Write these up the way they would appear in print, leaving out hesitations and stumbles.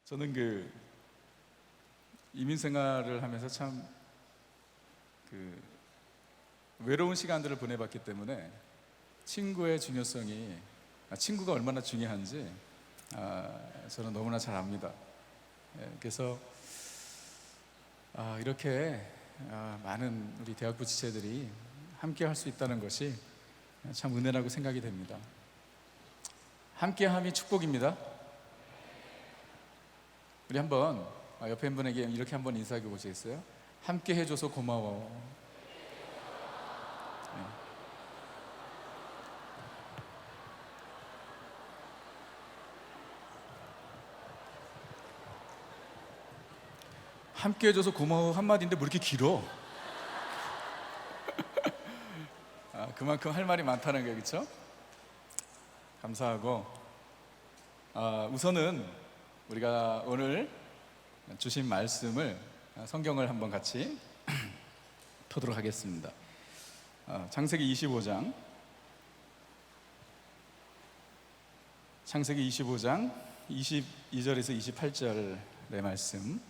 저는 이민 생활을 하면서 참 외로운 시간들을 보내봤기 때문에 친구의 중요성이, 친구가 얼마나 중요한지 저는 너무나 잘 압니다. 그래서 이렇게 많은 우리 대학부 지체들이 함께 할 수 있다는 것이 참 은혜라고 생각이 됩니다. 함께함이 축복입니다. 우리 한번 옆에 한 분에게 이렇게 한번 인사해 보시겠어요? 함께 해줘서 고마워. 네. 함께 해줘서 고마워 한마디인데 뭐 이렇게 길어? 그만큼 할 말이 많다는 거, 그렇죠? 감사하고 우선은 우리가 오늘 주신 말씀을, 성경을 한번 같이 보도록 하겠습니다. 창세기 25장 22절에서 28절의 말씀.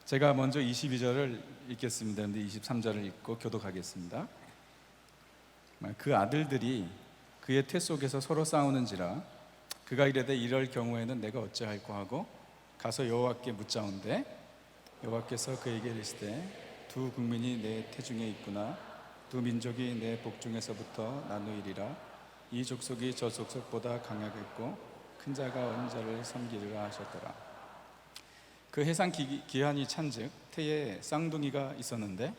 제가 먼저 22절을 읽겠습니다. 그런데 23절을 읽고 교독하겠습니다. 그 아들들이 그의 태 속에서 서로 싸우는지라 그가 이르되 이럴 경우에는 내가 어찌할꼬 하고 가서 여호와께 묻자온대 여호와께서 그에게 이르시되 두 국민이 내 태중에 있구나 두 민족이 내 복중에서부터 나누이리라 이 족속이 저 족속보다 강하겠고 큰 자가 어린 자를 섬기리라 하셨더라. 그 해상 기한이 찬즉 태에 쌍둥이가 있었는데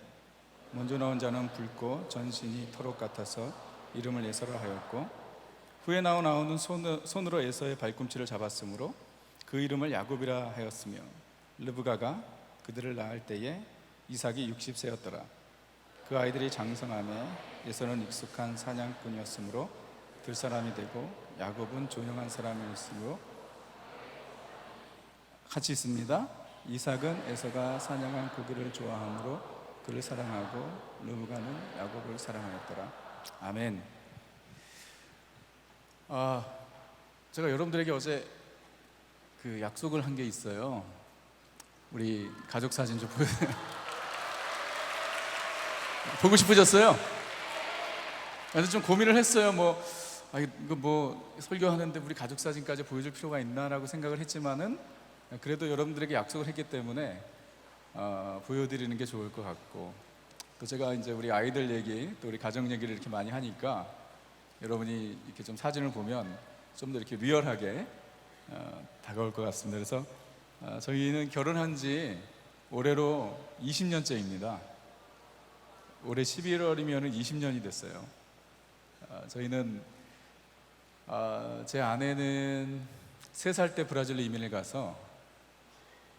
먼저 나온 자는 붉고 전신이 토록 같아서 이름을 에서라 하였고 후에 나오는 손으로 에서의 발꿈치를 잡았으므로 그 이름을 야곱이라 하였으며 르브가가 그들을 낳을 때에 이삭이 60세였더라. 그 아이들이 장성하며 에서는 익숙한 사냥꾼이었으므로 들사람이 되고 야곱은 조용한 사람이었으므로 같이 있습니다. 이삭은 에서가 사냥한 고기를 좋아하므로 그를 사랑하고 르브가는 야곱을 사랑하였더라. 아멘. 제가 여러분들에게 어제 약속을 한 게 있어요. 우리 가족 사진 좀 보고 싶으셨어요? 그래서 좀 고민을 했어요. 이거 설교하는데 우리 가족 사진까지 보여줄 필요가 있나라고 생각을 했지만은 그래도 여러분들에게 약속을 했기 때문에 보여드리는 게 좋을 것 같고, 또 제가 이제 우리 아이들 얘기, 또 우리 가정 얘기를 이렇게 많이 하니까 여러분이 이렇게 좀 사진을 보면 좀 더 이렇게 리얼하게 다가올 것 같습니다. 그래서 저희는 결혼한 지 올해로 20년째입니다. 올해 11월이면 20년이 됐어요. 저희는 제 아내는 3살 때 브라질로 이민을 가서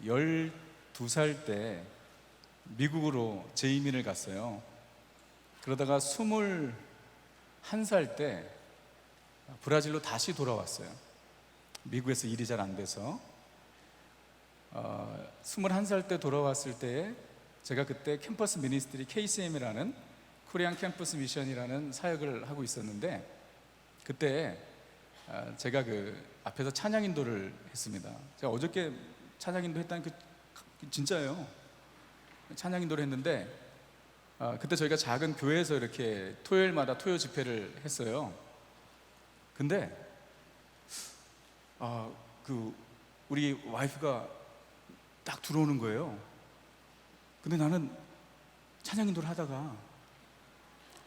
12살 때 미국으로 재이민을 갔어요. 그러다가 21살 때 브라질로 다시 돌아왔어요. 미국에서 일이 잘 안 돼서 21살 때 돌아왔을 때 제가 그때 캠퍼스 미니스트리 KCM이라는 코리안 캠퍼스 미션이라는 사역을 하고 있었는데 그때 제가 앞에서 찬양 인도를 했습니다. 제가 어저께 찬양 인도 했다는 진짜예요. 찬양 인도를 했는데 그때 저희가 작은 교회에서 이렇게 토요일마다 토요 집회를 했어요. 근데 우리 와이프가 딱 들어오는 거예요. 근데 나는 찬양 인도를 하다가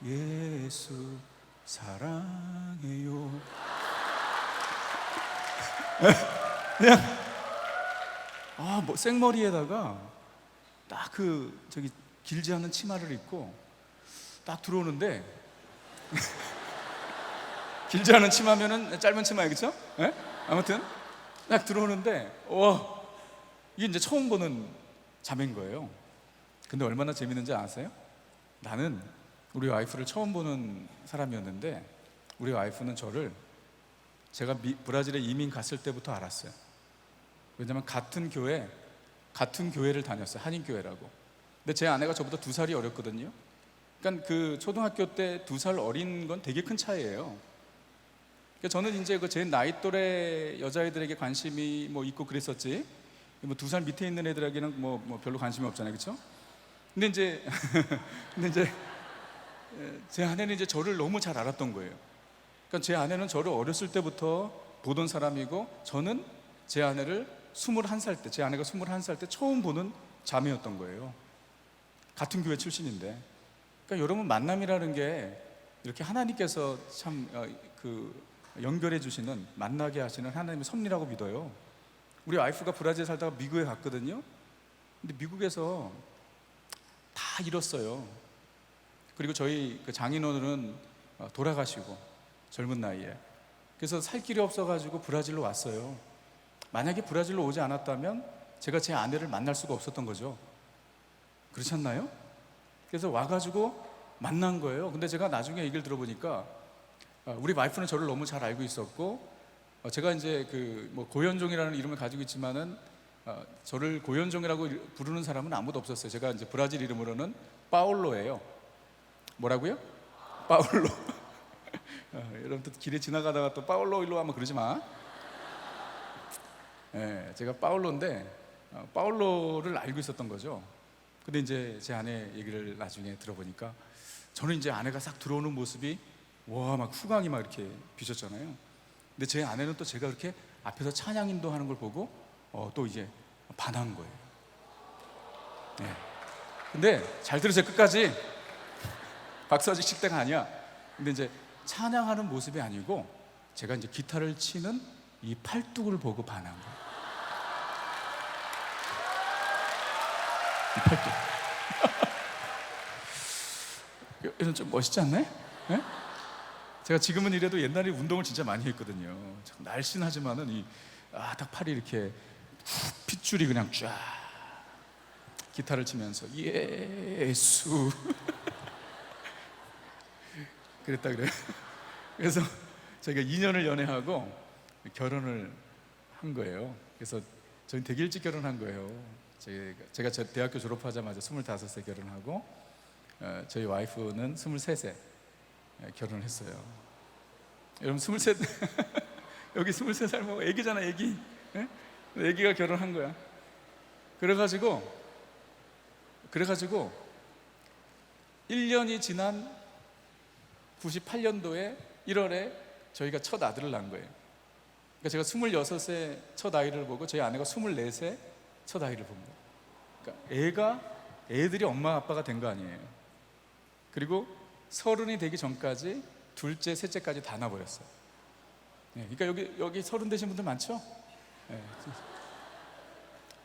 예수 사랑해요 그냥 생머리에다가 딱 길지 않은 치마를 입고 딱 들어오는데 길지 않은 치마면은 짧은 치마예요, 그렇죠? 네? 아무튼 딱 들어오는데 이게 이제 처음 보는 자매인 거예요. 근데 얼마나 재밌는지 아세요? 나는 우리 와이프를 처음 보는 사람이었는데 우리 와이프는 제가 브라질에 이민 갔을 때부터 알았어요. 왜냐면 같은 교회를 다녔어요. 한인교회라고. 근데 제 아내가 저보다 2살이 어렸거든요. 그러니까 초등학교 때 2살 어린 건 되게 큰 차이예요. 그러니까 저는 이제 그 제 나이 또래 여자애들에게 관심이 뭐 있고 그랬었지, 뭐 2살 밑에 있는 애들에게는 뭐 별로 관심이 없잖아요, 그렇죠? 근데 이제 근데 이제 제 아내는 이제 저를 너무 잘 알았던 거예요. 그러니까 제 아내는 저를 어렸을 때부터 보던 사람이고, 저는 제 아내를 21살 때, 제 아내가 21살 때 처음 보는 자매였던 거예요. 같은 교회 출신인데. 그러니까 여러분, 만남이라는 게 이렇게 하나님께서 참 연결해 주시는, 만나게 하시는 하나님의 섭리라고 믿어요. 우리 와이프가 브라질에 살다가 미국에 갔거든요. 근데 미국에서 다 잃었어요. 그리고 저희 그 장인어른은 돌아가시고, 젊은 나이에. 그래서 살 길이 없어가지고 브라질로 왔어요. 만약에 브라질로 오지 않았다면 제가 제 아내를 만날 수가 없었던 거죠. 그렇지 않나요? 그래서 와가지고 만난 거예요. 근데 제가 나중에 얘기를 들어보니까 우리 와이프는 저를 너무 잘 알고 있었고, 제가 이제 뭐 고현종이라는 이름을 가지고 있지만은 저를 고현종이라고 부르는 사람은 아무도 없었어요. 제가 이제 브라질 이름으로는 파울로예요. 뭐라고요? 파울로. 여러분 또 길에 지나가다가 또 파울로 일로 하면 그러지 마. 제가 파울로인데 파울로를 알고 있었던 거죠. 근데 이제 제 아내 얘기를 나중에 들어보니까, 저는 이제 아내가 싹 들어오는 모습이 와, 막 후광이 막 이렇게 비쳤잖아요. 근데 제 아내는 또 제가 그렇게 앞에서 찬양 인도하는 걸 보고 또 이제 반한 거예요. 근데 잘 들으세요, 끝까지. 박사직 식대가 아니야. 근데 이제 찬양하는 모습이 아니고, 제가 이제 기타를 치는 이 팔뚝을 보고 반한 거예요. 이 팔뚝. 이런 좀 멋있지 않나요? 네? 제가 지금은 이래도 옛날에 운동을 진짜 많이 했거든요. 날씬하지만은 딱 팔이 이렇게 핏줄이 그냥 쫙. 기타를 치면서 예수 그랬다 그래요. 그래서 저희가 2년을 연애하고 결혼을 한 거예요. 그래서 저희 되게 일찍 결혼한 거예요. 제가 대학교 졸업하자마자 25세 결혼하고, 저희 와이프는 23세 결혼을 했어요. 여러분 23 여기 23살 뭐 애기잖아, 애기. 애기가 결혼한 거야. 그래가지고 1년이 지난 98년도에 1월에 저희가 첫 아들을 낳은 거예요. 그러니까 제가 26세 첫 아이를 보고, 저희 아내가 24세 첫 아이를 본 거예요. 그러니까 애들이 엄마 아빠가 된 거 아니에요. 그리고 30이 되기 전까지 둘째, 셋째까지 다 낳아버렸어요. 그러니까 여기 30 되신 분들 많죠?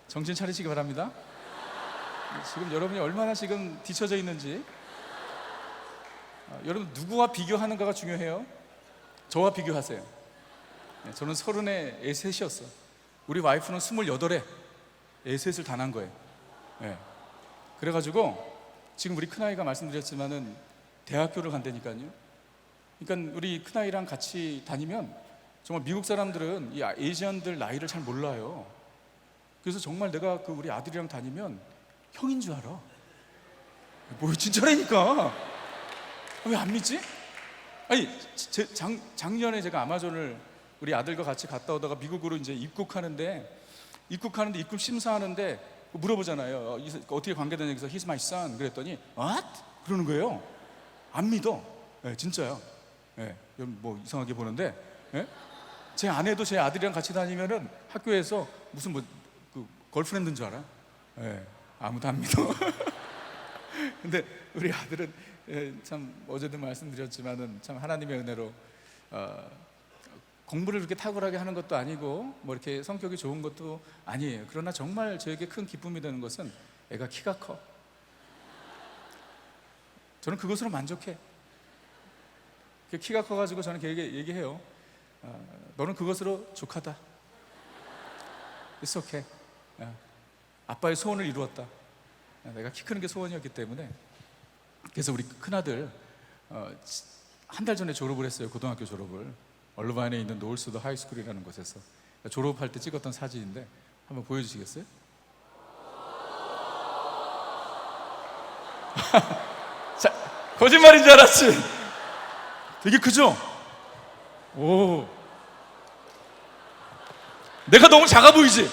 정신 차리시기 바랍니다. 지금 여러분이 얼마나 지금 뒤처져 있는지. 여러분, 누구와 비교하는가가 중요해요. 저와 비교하세요. 저는 30에 애 셋이었어. 우리 와이프는 28에 애 셋을 다 낳은 거예요. 그래가지고 지금 우리 큰아이가 말씀드렸지만은 대학교를 간다니까요. 그러니까 우리 큰아이랑 같이 다니면 정말 미국 사람들은 이 아시안들 나이를 잘 몰라요. 그래서 정말 내가 우리 아들이랑 다니면 형인 줄 알아. 뭐 진짜라니까. 왜 안 믿지? 아니, 작년에 제가 아마존을 우리 아들과 같이 갔다 오다가 미국으로 이제 입국하는데 입국 심사하는데 물어보잖아요. 어떻게 관계되냐. 그래서 He's my son 그랬더니 What? 그러는 거예요. 안 믿어. 진짜요. 여러분 뭐 이상하게 보는데, 제 아내도 제 아들이랑 같이 다니면은 학교에서 무슨 걸프렌드인 줄 알아. 아무도 안 믿어. 근데 우리 아들은 참 어제도 말씀드렸지만은 참 하나님의 은혜로 공부를 그렇게 탁월하게 하는 것도 아니고 뭐 이렇게 성격이 좋은 것도 아니에요. 그러나 정말 저에게 큰 기쁨이 되는 것은 애가 키가 커. 저는 그것으로 만족해. 키가 커가지고 저는 걔에게 얘기해요. 너는 그것으로 족하다. It's okay. 아빠의 소원을 이루었다. 내가 키 크는 게 소원이었기 때문에. 그래서 우리 큰아들 한 달 전에 졸업을 했어요. 고등학교 졸업을. 얼르바인에 있는 노을수도 하이스쿨이라는 곳에서 졸업할 때 찍었던 사진인데 한번 보여주시겠어요? 자, 거짓말인 줄 알았지? 되게 크죠? 오, 내가 너무 작아 보이지?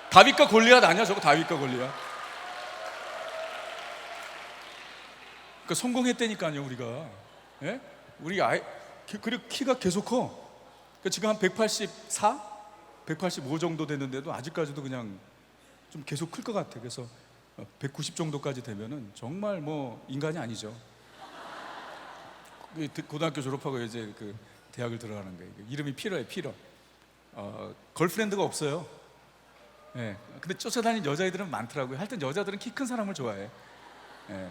다윗과 골리앗 아니야? 저거 다윗과 골리앗. 그러니까 성공했다니까요, 우리가. 예? 우리 그리고 키가 계속 커. 그러니까 지금 한 184, 185 정도 되는데도 아직까지도 그냥 좀 계속 클 것 같아. 그래서 190 정도까지 되면은 정말 뭐 인간이 아니죠. 고등학교 졸업하고 이제 그 대학을 들어가는 거예요. 이름이 피러예요, 피러. 걸프렌드가 없어요. 예. 근데 쫓아다니는 여자애들은 많더라고요. 하여튼 여자들은 키 큰 사람을 좋아해. 예.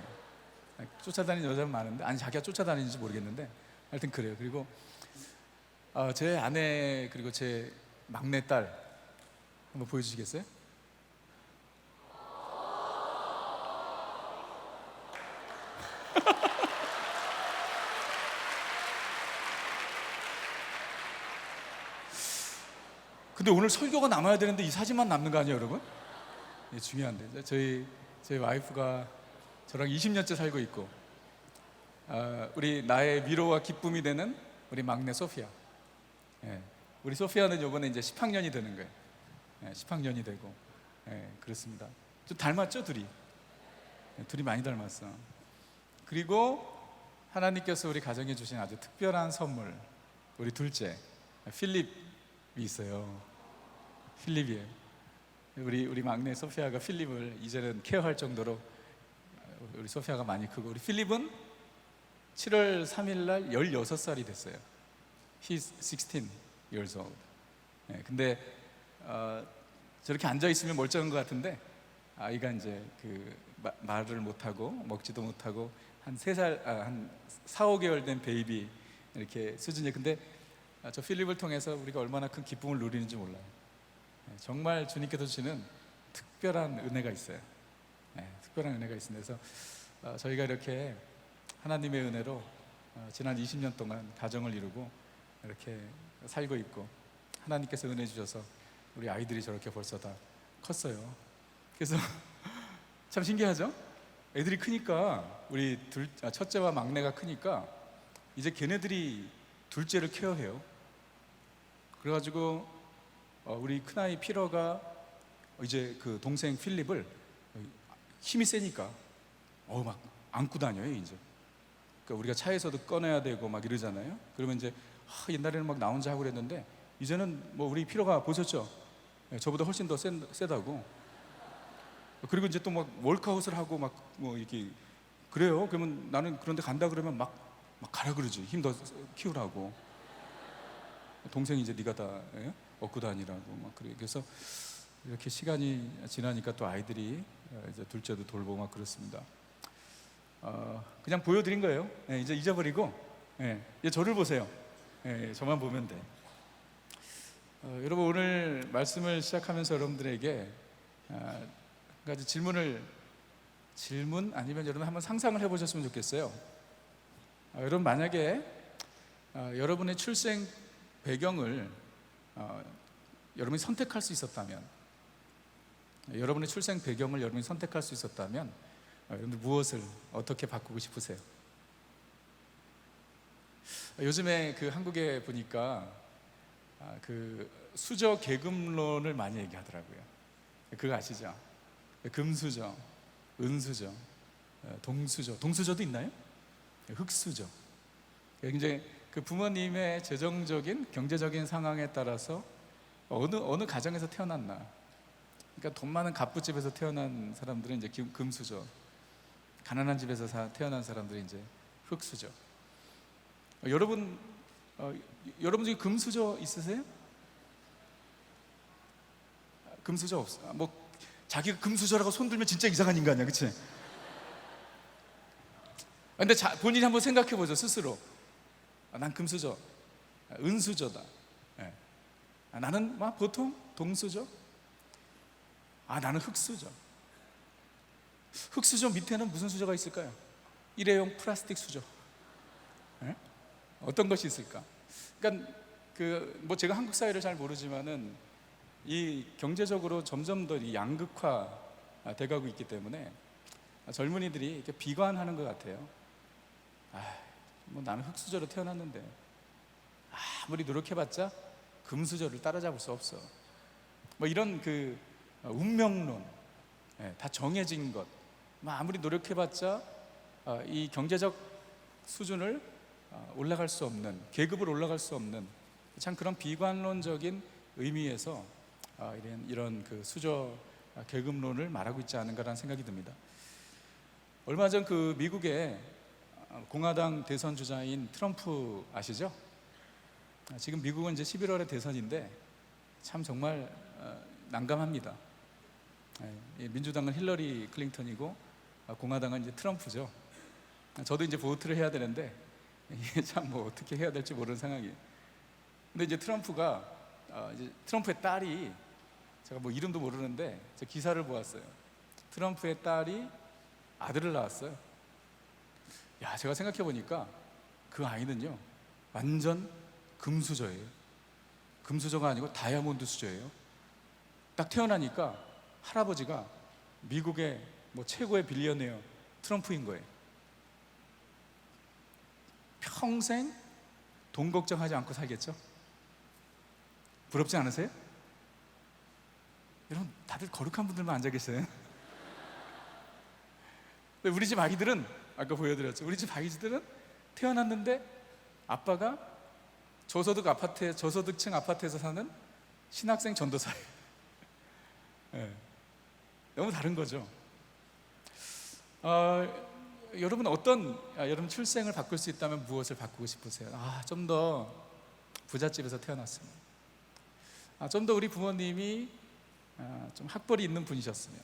쫓아다니는 여자는 많은데, 아니 자기가 쫓아다니는지 모르겠는데 하여튼 그래요. 그리고 제 아내 그리고 제 막내딸 한번 보여주시겠어요? 근데 오늘 설교가 남아야 되는데 이 사진만 남는 거 아니에요, 여러분? 예, 중요한데 저희 와이프가 저랑 20년째 살고 있고, 우리 나의 위로와 기쁨이 되는 우리 막내 소피아. 예, 우리 소피아는 이번에 이제 10학년이 되는 거예요. 예, 10학년이 되고, 예, 그렇습니다. 좀 닮았죠, 둘이? 예, 둘이 많이 닮았어. 그리고 하나님께서 우리 가정에 주신 아주 특별한 선물, 우리 둘째 필립이 있어요. 필립이에요. 우리 막내 소피아가 필립을 이제는 케어할 정도로 우리 소피아가 많이 크고, 우리 필립은 7월 3일 날 16살이 됐어요. He's 16 years old. 예, 근데 저렇게 앉아 있으면 멀쩡한 것 같은데 아이가 이제 말을 못하고 먹지도 못하고 한 3살, 한 4, 5개월 된 베이비 이렇게 수준이에요. 근데 저 필립을 통해서 우리가 얼마나 큰 기쁨을 누리는지 몰라요. 예, 정말 주님께서 주시는 특별한 은혜가 있어요. 예, 특별한 은혜가 있습니다. 그래서 저희가 이렇게 하나님의 은혜로 지난 20년 동안 가정을 이루고 이렇게 살고 있고, 하나님께서 은혜 주셔서 우리 아이들이 저렇게 벌써 다 컸어요. 그래서 참 신기하죠? 애들이 크니까 우리 첫째와 막내가 크니까 이제 걔네들이 둘째를 케어해요. 그래가지고 우리 큰아이 피러가 이제 그 동생 필립을 힘이 세니까 막 안고 다녀요 이제. 그러니까 우리가 차에서도 꺼내야 되고 막 이러잖아요. 그러면 이제 옛날에는 막 나 혼자 하고 그랬는데 이제는 뭐 우리 피러가 보셨죠? 저보다 훨씬 더 세다고. 그리고 이제 또 막 월크아웃을 하고 막 뭐 이렇게 그래요. 그러면 나는 그런데 간다 그러면 막 가라 그러지. 힘 더 키우라고. 동생이 이제 네가 다 얻고 다니라고 막 그래. 그래서 이렇게 시간이 지나니까 또 아이들이 이제 둘째도 돌보고 막 그렇습니다. 그냥 보여드린 거예요. 이제 잊어버리고 이제 저를 보세요. 저만 보면 돼. 여러분, 오늘 말씀을 시작하면서 여러분들에게 한 가지 질문 아니면 여러분 한번 상상을 해보셨으면 좋겠어요. 여러분, 만약에 여러분의 출생 배경을 여러분이 선택할 수 있었다면, 여러분의 출생 배경을 여러분이 선택할 수 있었다면 여러분들 무엇을 어떻게 바꾸고 싶으세요? 요즘에 그 한국에 보니까 그 수저 계급론을 많이 얘기하더라고요. 그거 아시죠? 금수저, 은수저, 동수저. 동수저도 있나요? 흙수저. 이제 그 부모님의 재정적인 경제적인 상황에 따라서 어느 가정에서 태어났나. 그러니까 돈 많은 갑부집에서 태어난 사람들은 이제 금수저, 가난한 집에서 태어난 사람들은 이제 흙수저. 여러분 중에 금수저 있으세요? 금수저 없어. 뭐 자기가 금수저라고 손들면 진짜 이상한 인간이야, 그렇지? 근데 본인이 한번 생각해 보죠, 스스로. 난 금수저, 은수저다. 나는 막 보통 동수저. 나는 흙수저. 흙수저 밑에는 무슨 수저가 있을까요? 일회용 플라스틱 수저. 어떤 것이 있을까? 그러니까 뭐 제가 한국 사회를 잘 모르지만은 이 경제적으로 점점 더 양극화 돼가고 있기 때문에 젊은이들이 이렇게 비관하는 것 같아요. 뭐 나는 흙수저로 태어났는데 아무리 노력해봤자 금수저를 따라잡을 수 없어. 뭐 이런 그 운명론, 다 정해진 것, 뭐 아무리 노력해봤자 이 경제적 수준을 올라갈 수 없는, 계급을 올라갈 수 없는 참 그런 비관론적인 의미에서 이런 그 수저 계급론을 말하고 있지 않은가라는 생각이 듭니다. 얼마 전 그 미국의 공화당 대선 주자인 트럼프 아시죠? 지금 미국은 이제 11월에 대선인데 참 정말 난감합니다. 민주당은 힐러리 클린턴이고 공화당은 이제 트럼프죠. 저도 이제 보트를 해야 되는데 이게 참 뭐 어떻게 해야 될지 모르는 상황이에요. 근데 이제 트럼프가 이제 트럼프의 딸이, 제가 뭐 이름도 모르는데 제 기사를 보았어요. 트럼프의 딸이 아들을 낳았어요. 야, 제가 생각해 보니까 그 아이는요 완전 금수저예요. 금수저가 아니고 다이아몬드 수저예요. 딱 태어나니까 할아버지가 미국의 뭐 최고의 빌리어네어 트럼프인 거예요. 평생 돈 걱정하지 않고 살겠죠? 부럽지 않으세요? 여러분 다들 거룩한 분들만 앉아 계세요. 우리 집 아기들은 아까 보여드렸죠. 우리 집 아기들은 태어났는데 아빠가 저소득층 아파트에서 사는 신학생 전도사예요. 너무 다른 거죠. 여러분 여러분 출생을 바꿀 수 있다면 무엇을 바꾸고 싶으세요? 좀 더 부잣집에서 태어났으면, 좀 더 우리 부모님이 좀 학벌이 있는 분이셨으면,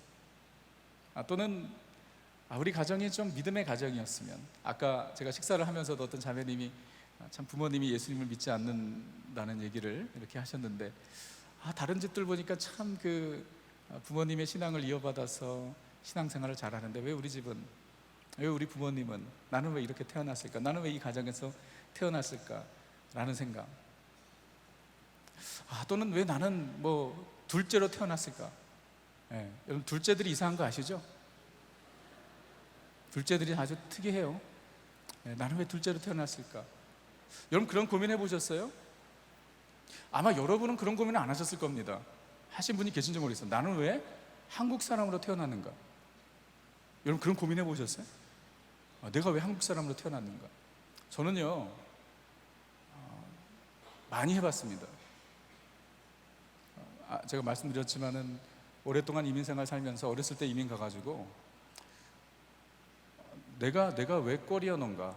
또는 우리 가정이 좀 믿음의 가정이었으면. 아까 제가 식사를 하면서도 어떤 자매님이 참 부모님이 예수님을 믿지 않는다는 얘기를 이렇게 하셨는데, 다른 집들 보니까 참 그 부모님의 신앙을 이어받아서 신앙생활을 잘하는데 왜 우리 집은, 왜 우리 부모님은, 나는 왜 이렇게 태어났을까? 나는 왜 이 가정에서 태어났을까? 라는 생각. 또는 왜 나는 뭐 둘째로 태어났을까? 여러분 둘째들이 이상한 거 아시죠? 둘째들이 아주 특이해요. 나는 왜 둘째로 태어났을까? 여러분 그런 고민해 보셨어요? 아마 여러분은 그런 고민을 안 하셨을 겁니다. 하신 분이 계신지 모르겠어요. 나는 왜 한국 사람으로 태어났는가? 여러분 그런 고민해 보셨어요? 내가 왜 한국 사람으로 태어났는가? 저는요 많이 해봤습니다. 제가 말씀드렸지만은 오랫동안 이민생활 살면서 어렸을 때 이민 가가지고 내가 왜 코리아노인가?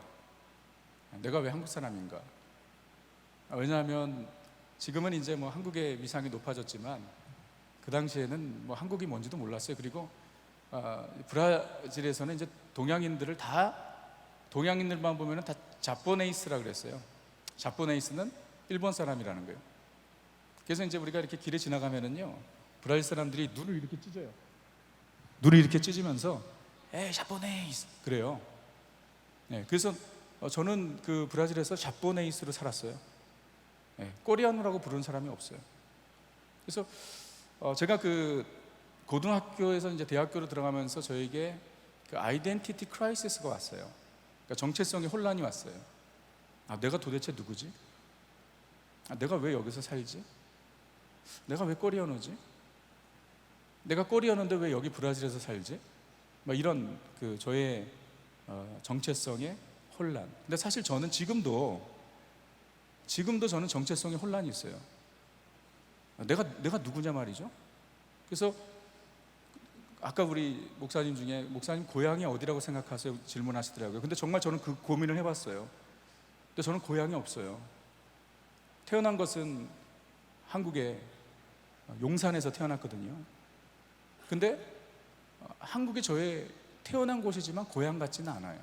내가 왜 한국 사람인가? 왜냐하면 지금은 이제 뭐 한국의 위상이 높아졌지만 그 당시에는 뭐 한국이 뭔지도 몰랐어요. 그리고 브라질에서는 이제 동양인들만 보면은 다 자포네이스라 그랬어요. 자포네이스는 일본 사람이라는 거예요. 그래서 이제 우리가 이렇게 길에 지나가면은요 브라질 사람들이 눈을 이렇게 찢어요. 눈을 이렇게 찢으면서 자포네이스 그래요. 그래서 저는 그 브라질에서 자포네이스로 살았어요. 코리아노라고 부르는 사람이 없어요. 그래서 제가 그 고등학교에서 이제 대학교로 들어가면서 저에게 그 아이덴티티 크라이시스가 왔어요. 그러니까 정체성의 혼란이 왔어요. 내가 도대체 누구지? 내가 왜 여기서 살지? 내가 왜 코리아노지? 내가 코리아노인데 왜 여기 브라질에서 살지? 막 이런 그 저의 정체성의 혼란. 근데 사실 저는 지금도 저는 정체성의 혼란이 있어요. 내가 누구냐 말이죠. 그래서 아까 우리 목사님 중에 목사님 고향이 어디라고 생각하세요? 질문하시더라고요. 근데 정말 저는 그 고민을 해봤어요. 근데 저는 고향이 없어요. 태어난 것은 한국의 용산에서 태어났거든요. 근데 한국이 저의 태어난 곳이지만 고향 같지는 않아요.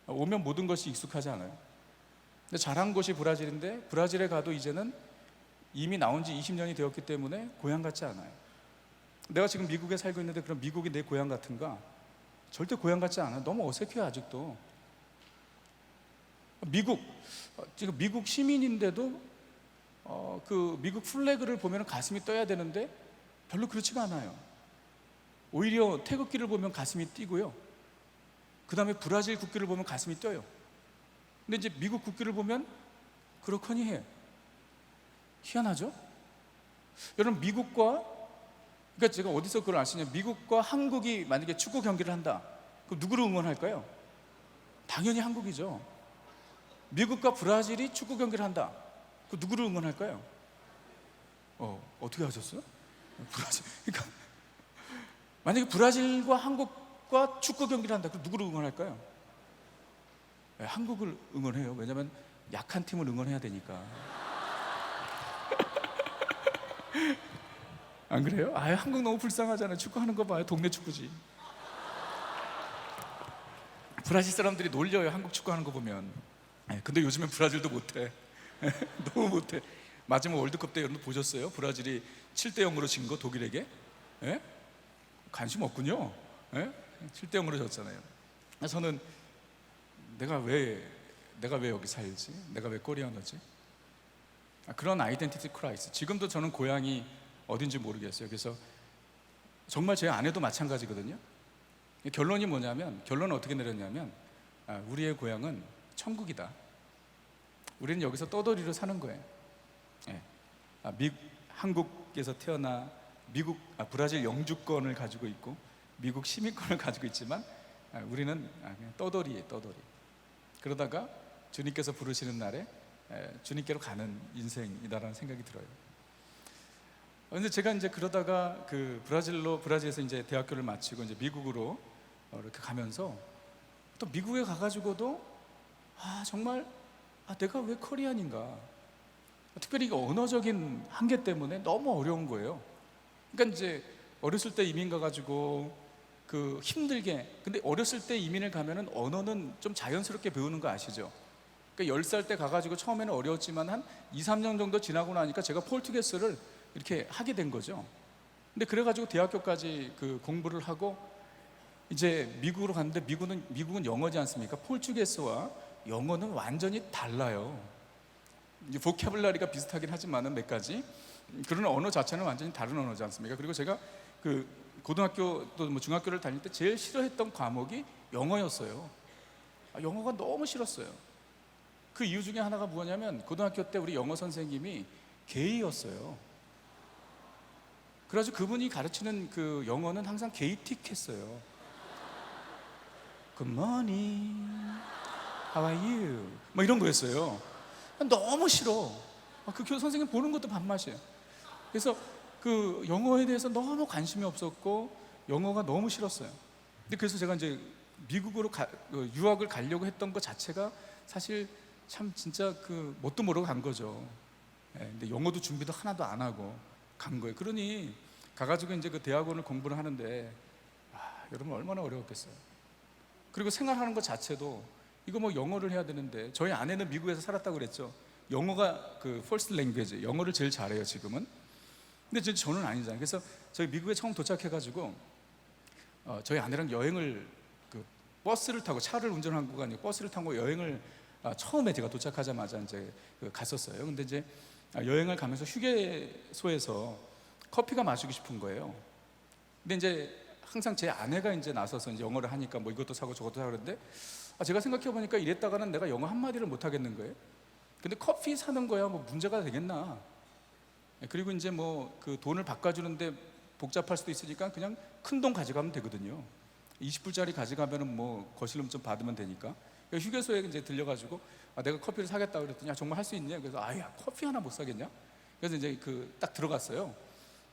오면 모든 것이 익숙하지 않아요. 근데 자란 곳이 브라질인데 브라질에 가도 이제는 이미 나온 지 20년이 되었기 때문에 고향 같지 않아요. 내가 지금 미국에 살고 있는데 그럼 미국이 내 고향 같은가? 절대 고향 같지 않아요. 너무 어색해요 아직도. 지금 미국 시민인데도 그 미국 플래그를 보면 가슴이 떠야 되는데 별로 그렇지가 않아요. 오히려 태극기를 보면 가슴이 뛰고요. 그 다음에 브라질 국기를 보면 가슴이 뛰어요. 근데 이제 미국 국기를 보면 그렇거니 해. 희한하죠? 여러분, 그러니까 제가 어디서 그걸 아시냐, 미국과 한국이 만약에 축구 경기를 한다, 그럼 누구를 응원할까요? 당연히 한국이죠. 미국과 브라질이 축구 경기를 한다, 그럼 누구를 응원할까요? 어떻게 하셨어요? 브라질. 그러니까 만약에 브라질과 한국과 축구 경기를 한다, 그럼 누구를 응원할까요? 네, 한국을 응원해요. 왜냐하면 약한 팀을 응원해야 되니까. 안 그래요? 한국 너무 불쌍하잖아요. 축구하는 거 봐요. 동네 축구지. 브라질 사람들이 놀려요, 한국 축구하는 거 보면. 근데 요즘엔 브라질도 못해. 너무 못해. 마지막 월드컵 때 여러분 보셨어요? 브라질이 7대0으로 진 거 독일에게? 예? 관심 없군요. 예? 7대0으로 졌잖아요. 저는 내가 왜 여기 살지? 내가 왜 코리아노지? 그런 아이덴티티 크라이스. 지금도 저는 고향이 어딘지 모르겠어요. 그래서 정말 제 아내도 마찬가지거든요. 결론이 뭐냐면, 결론은 어떻게 내렸냐면, 우리의 고향은 천국이다. 우리는 여기서 떠돌이로 사는 거예요. 예. 한국에서 태어나 브라질 영주권을 가지고 있고 미국 시민권을 가지고 있지만 우리는 그냥 떠돌이에요, 떠돌이. 그러다가 주님께서 부르시는 날에 주님께로 가는 인생이다라는 생각이 들어요. 근데 제가 이제 그러다가 브라질에서 이제 대학교를 마치고 이제 미국으로 이렇게 가면서 또 미국에 가가지고도 정말 내가 왜 코리안인가? 특별히 이 언어적인 한계 때문에 너무 어려운 거예요. 그러니까 이제 어렸을 때 이민 가가지고 힘들게, 근데 어렸을 때 이민을 가면은 언어는 좀 자연스럽게 배우는 거 아시죠? 그러니까 10살 때 가가지고 처음에는 어려웠지만 한 2, 3년 정도 지나고 나니까 제가 포르투게스를 이렇게 하게 된 거죠. 근데 그래가지고 대학교까지 공부를 하고 이제 미국으로 갔는데 미국은 영어지 않습니까? 포르투게스와 영어는 완전히 달라요. 이제 보캐블러리가 비슷하긴 하지만은 몇 가지, 그런 언어 자체는 완전히 다른 언어지 않습니까? 그리고 제가 고등학교 또 뭐 중학교를 다닐 때 제일 싫어했던 과목이 영어였어요. 영어가 너무 싫었어요. 그 이유 중에 하나가 뭐냐면, 고등학교 때 우리 영어 선생님이 게이였어요. 그래가지고 그분이 가르치는 영어는 항상 게이틱했어요. Good morning, how are you? 뭐 이런 거였어요. 너무 싫어. 선생님 보는 것도 밥맛이에요. 그래서 영어에 대해서 너무 관심이 없었고 영어가 너무 싫었어요. 근데 그래서 제가 이제 미국으로 유학을 가려고 했던 것 자체가 사실 참 진짜 뭣도 모르고 간 거죠. 근데 영어도 준비도 하나도 안 하고 간 거예요. 그러니 가가지고 이제 대학원을 공부를 하는데 여러분 얼마나 어려웠겠어요. 그리고 생활하는 것 자체도 이거 뭐 영어를 해야 되는데, 저희 아내는 미국에서 살았다고 그랬죠. 영어가 first language, 영어를 제일 잘해요 지금은. 근데 저는 아니잖아요. 그래서 저희 미국에 처음 도착해가지고 저희 아내랑 여행을 버스를 타고, 차를 운전한 거가 아니고 버스를 타고 여행을 처음에 제가 도착하자마자 이제 갔었어요. 근데 이제 여행을 가면서 휴게소에서 커피가 마시고 싶은 거예요. 근데 이제 항상 제 아내가 이제 나서서 이제 영어를 하니까 뭐 이것도 사고 저것도 사고 그러는데, 제가 생각해 보니까 이랬다가는 내가 영어 한마디를 못 하겠는 거예요. 근데 커피 사는 거야 뭐 문제가 되겠나? 그리고 이제 뭐 돈을 바꿔주는데 복잡할 수도 있으니까 그냥 큰 돈 가져가면 되거든요. 20불짜리 가져가면은 뭐 거실금 좀 받으면 되니까. 휴게소에 이제 들려가지고 내가 커피를 사겠다고 그랬더니 정말 할 수 있냐? 그래서 커피 하나 못 사겠냐? 그래서 이제 딱 들어갔어요.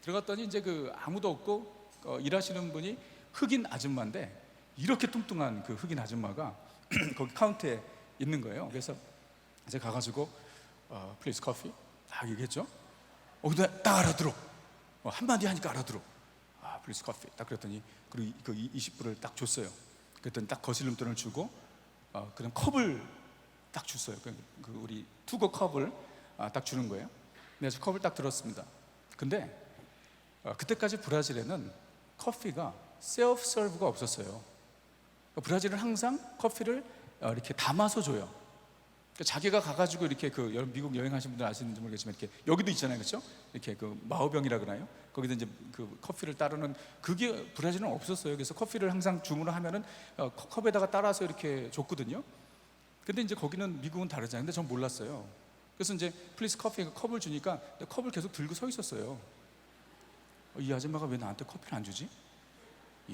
들어갔더니 이제 아무도 없고 일하시는 분이 흑인 아줌마인데, 이렇게 뚱뚱한 흑인 아줌마가 거기 카운터에 있는 거예요. 그래서 이제 가가지고 please coffee 딱 얘기했죠. 근데 딱 알아들어. 한마디 하니까 알아들어. please coffee 딱 그랬더니 그리고 20불을 딱 줬어요. 그랬더니 딱 거실름돈을 주고 그냥 컵을 딱 줬어요. 우리 투고 컵을 딱 주는 거예요. 그래서 컵을 딱 들었습니다. 근데 그때까지 브라질에는 커피가 셀프 서브가 없었어요. 브라질은 항상 커피를 이렇게 담아서 줘요. 그러니까 자기가 가가지고 이렇게 여러분 미국 여행하신 분들 아시는지 모르겠지만 이렇게 여기도 있잖아요, 그렇죠? 이렇게 마호병이라 그러나요? 거기다 이제 커피를 따르는 그게 브라질은 없었어요. 그래서 커피를 항상 주문을 하면은 컵에다가 따라서 이렇게 줬거든요. 근데 이제 거기는 미국은 다르잖아요. 근데 전 몰랐어요. 그래서 이제 플리스 커피 컵을 주니까 컵을 계속 들고 서 있었어요. 이 아줌마가 왜 나한테 커피를 안 주지?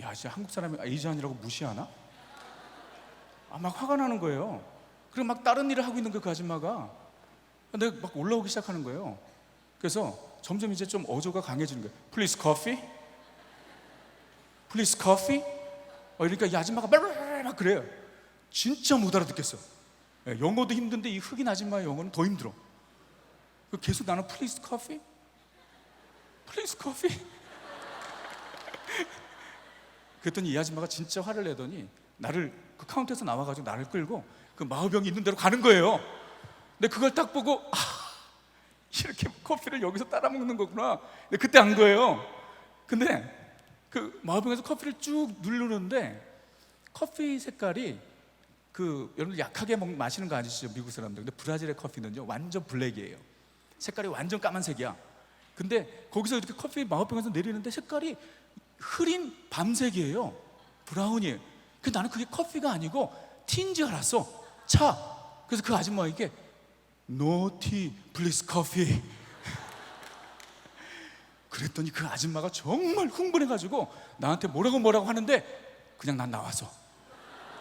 야, 진짜 한국 사람이 아시안이라고 무시하나? 막 화가 나는 거예요. 그리고 막 다른 일을 하고 있는 거예요, 그 아줌마가. 근데 막 올라오기 시작하는 거예요. 그래서 점점 이제 좀 어조가 강해지는 거예요. Please coffee? Please coffee? 그러니까 이 아줌마가 막 그래요. 진짜 못 알아듣겠어. 영어도 힘든데 이 흑인 아줌마의 영어는 더 힘들어. 계속 나는 Please coffee? Please coffee? 그랬더니 이 아줌마가 진짜 화를 내더니 나를 그 카운터에서 나와가지고 나를 끌고 그 마호병이 있는 데로 가는 거예요. 근데 그걸 딱 보고 이렇게 커피를 여기서 따라 먹는 거구나. 근데 그때 안 거예요. 근데 그 마호병에서 커피를 쭉 누르는데 커피 색깔이 여러분 약하게 마시는 거 아시죠? 미국 사람들. 근데 브라질의 커피는요 완전 블랙이에요. 색깔이 완전 까만색이야. 근데 거기서 이렇게 커피 마호병에서 내리는데 색깔이 흐린 밤색이에요. 브라운이에요. 근데 나는 그게 커피가 아니고 티인 줄 알았어. 차. 그래서 그 아줌마에게 No tea, please coffee. 그랬더니 그 아줌마가 정말 흥분해가지고 나한테 뭐라고 하는데 그냥 난 나왔어.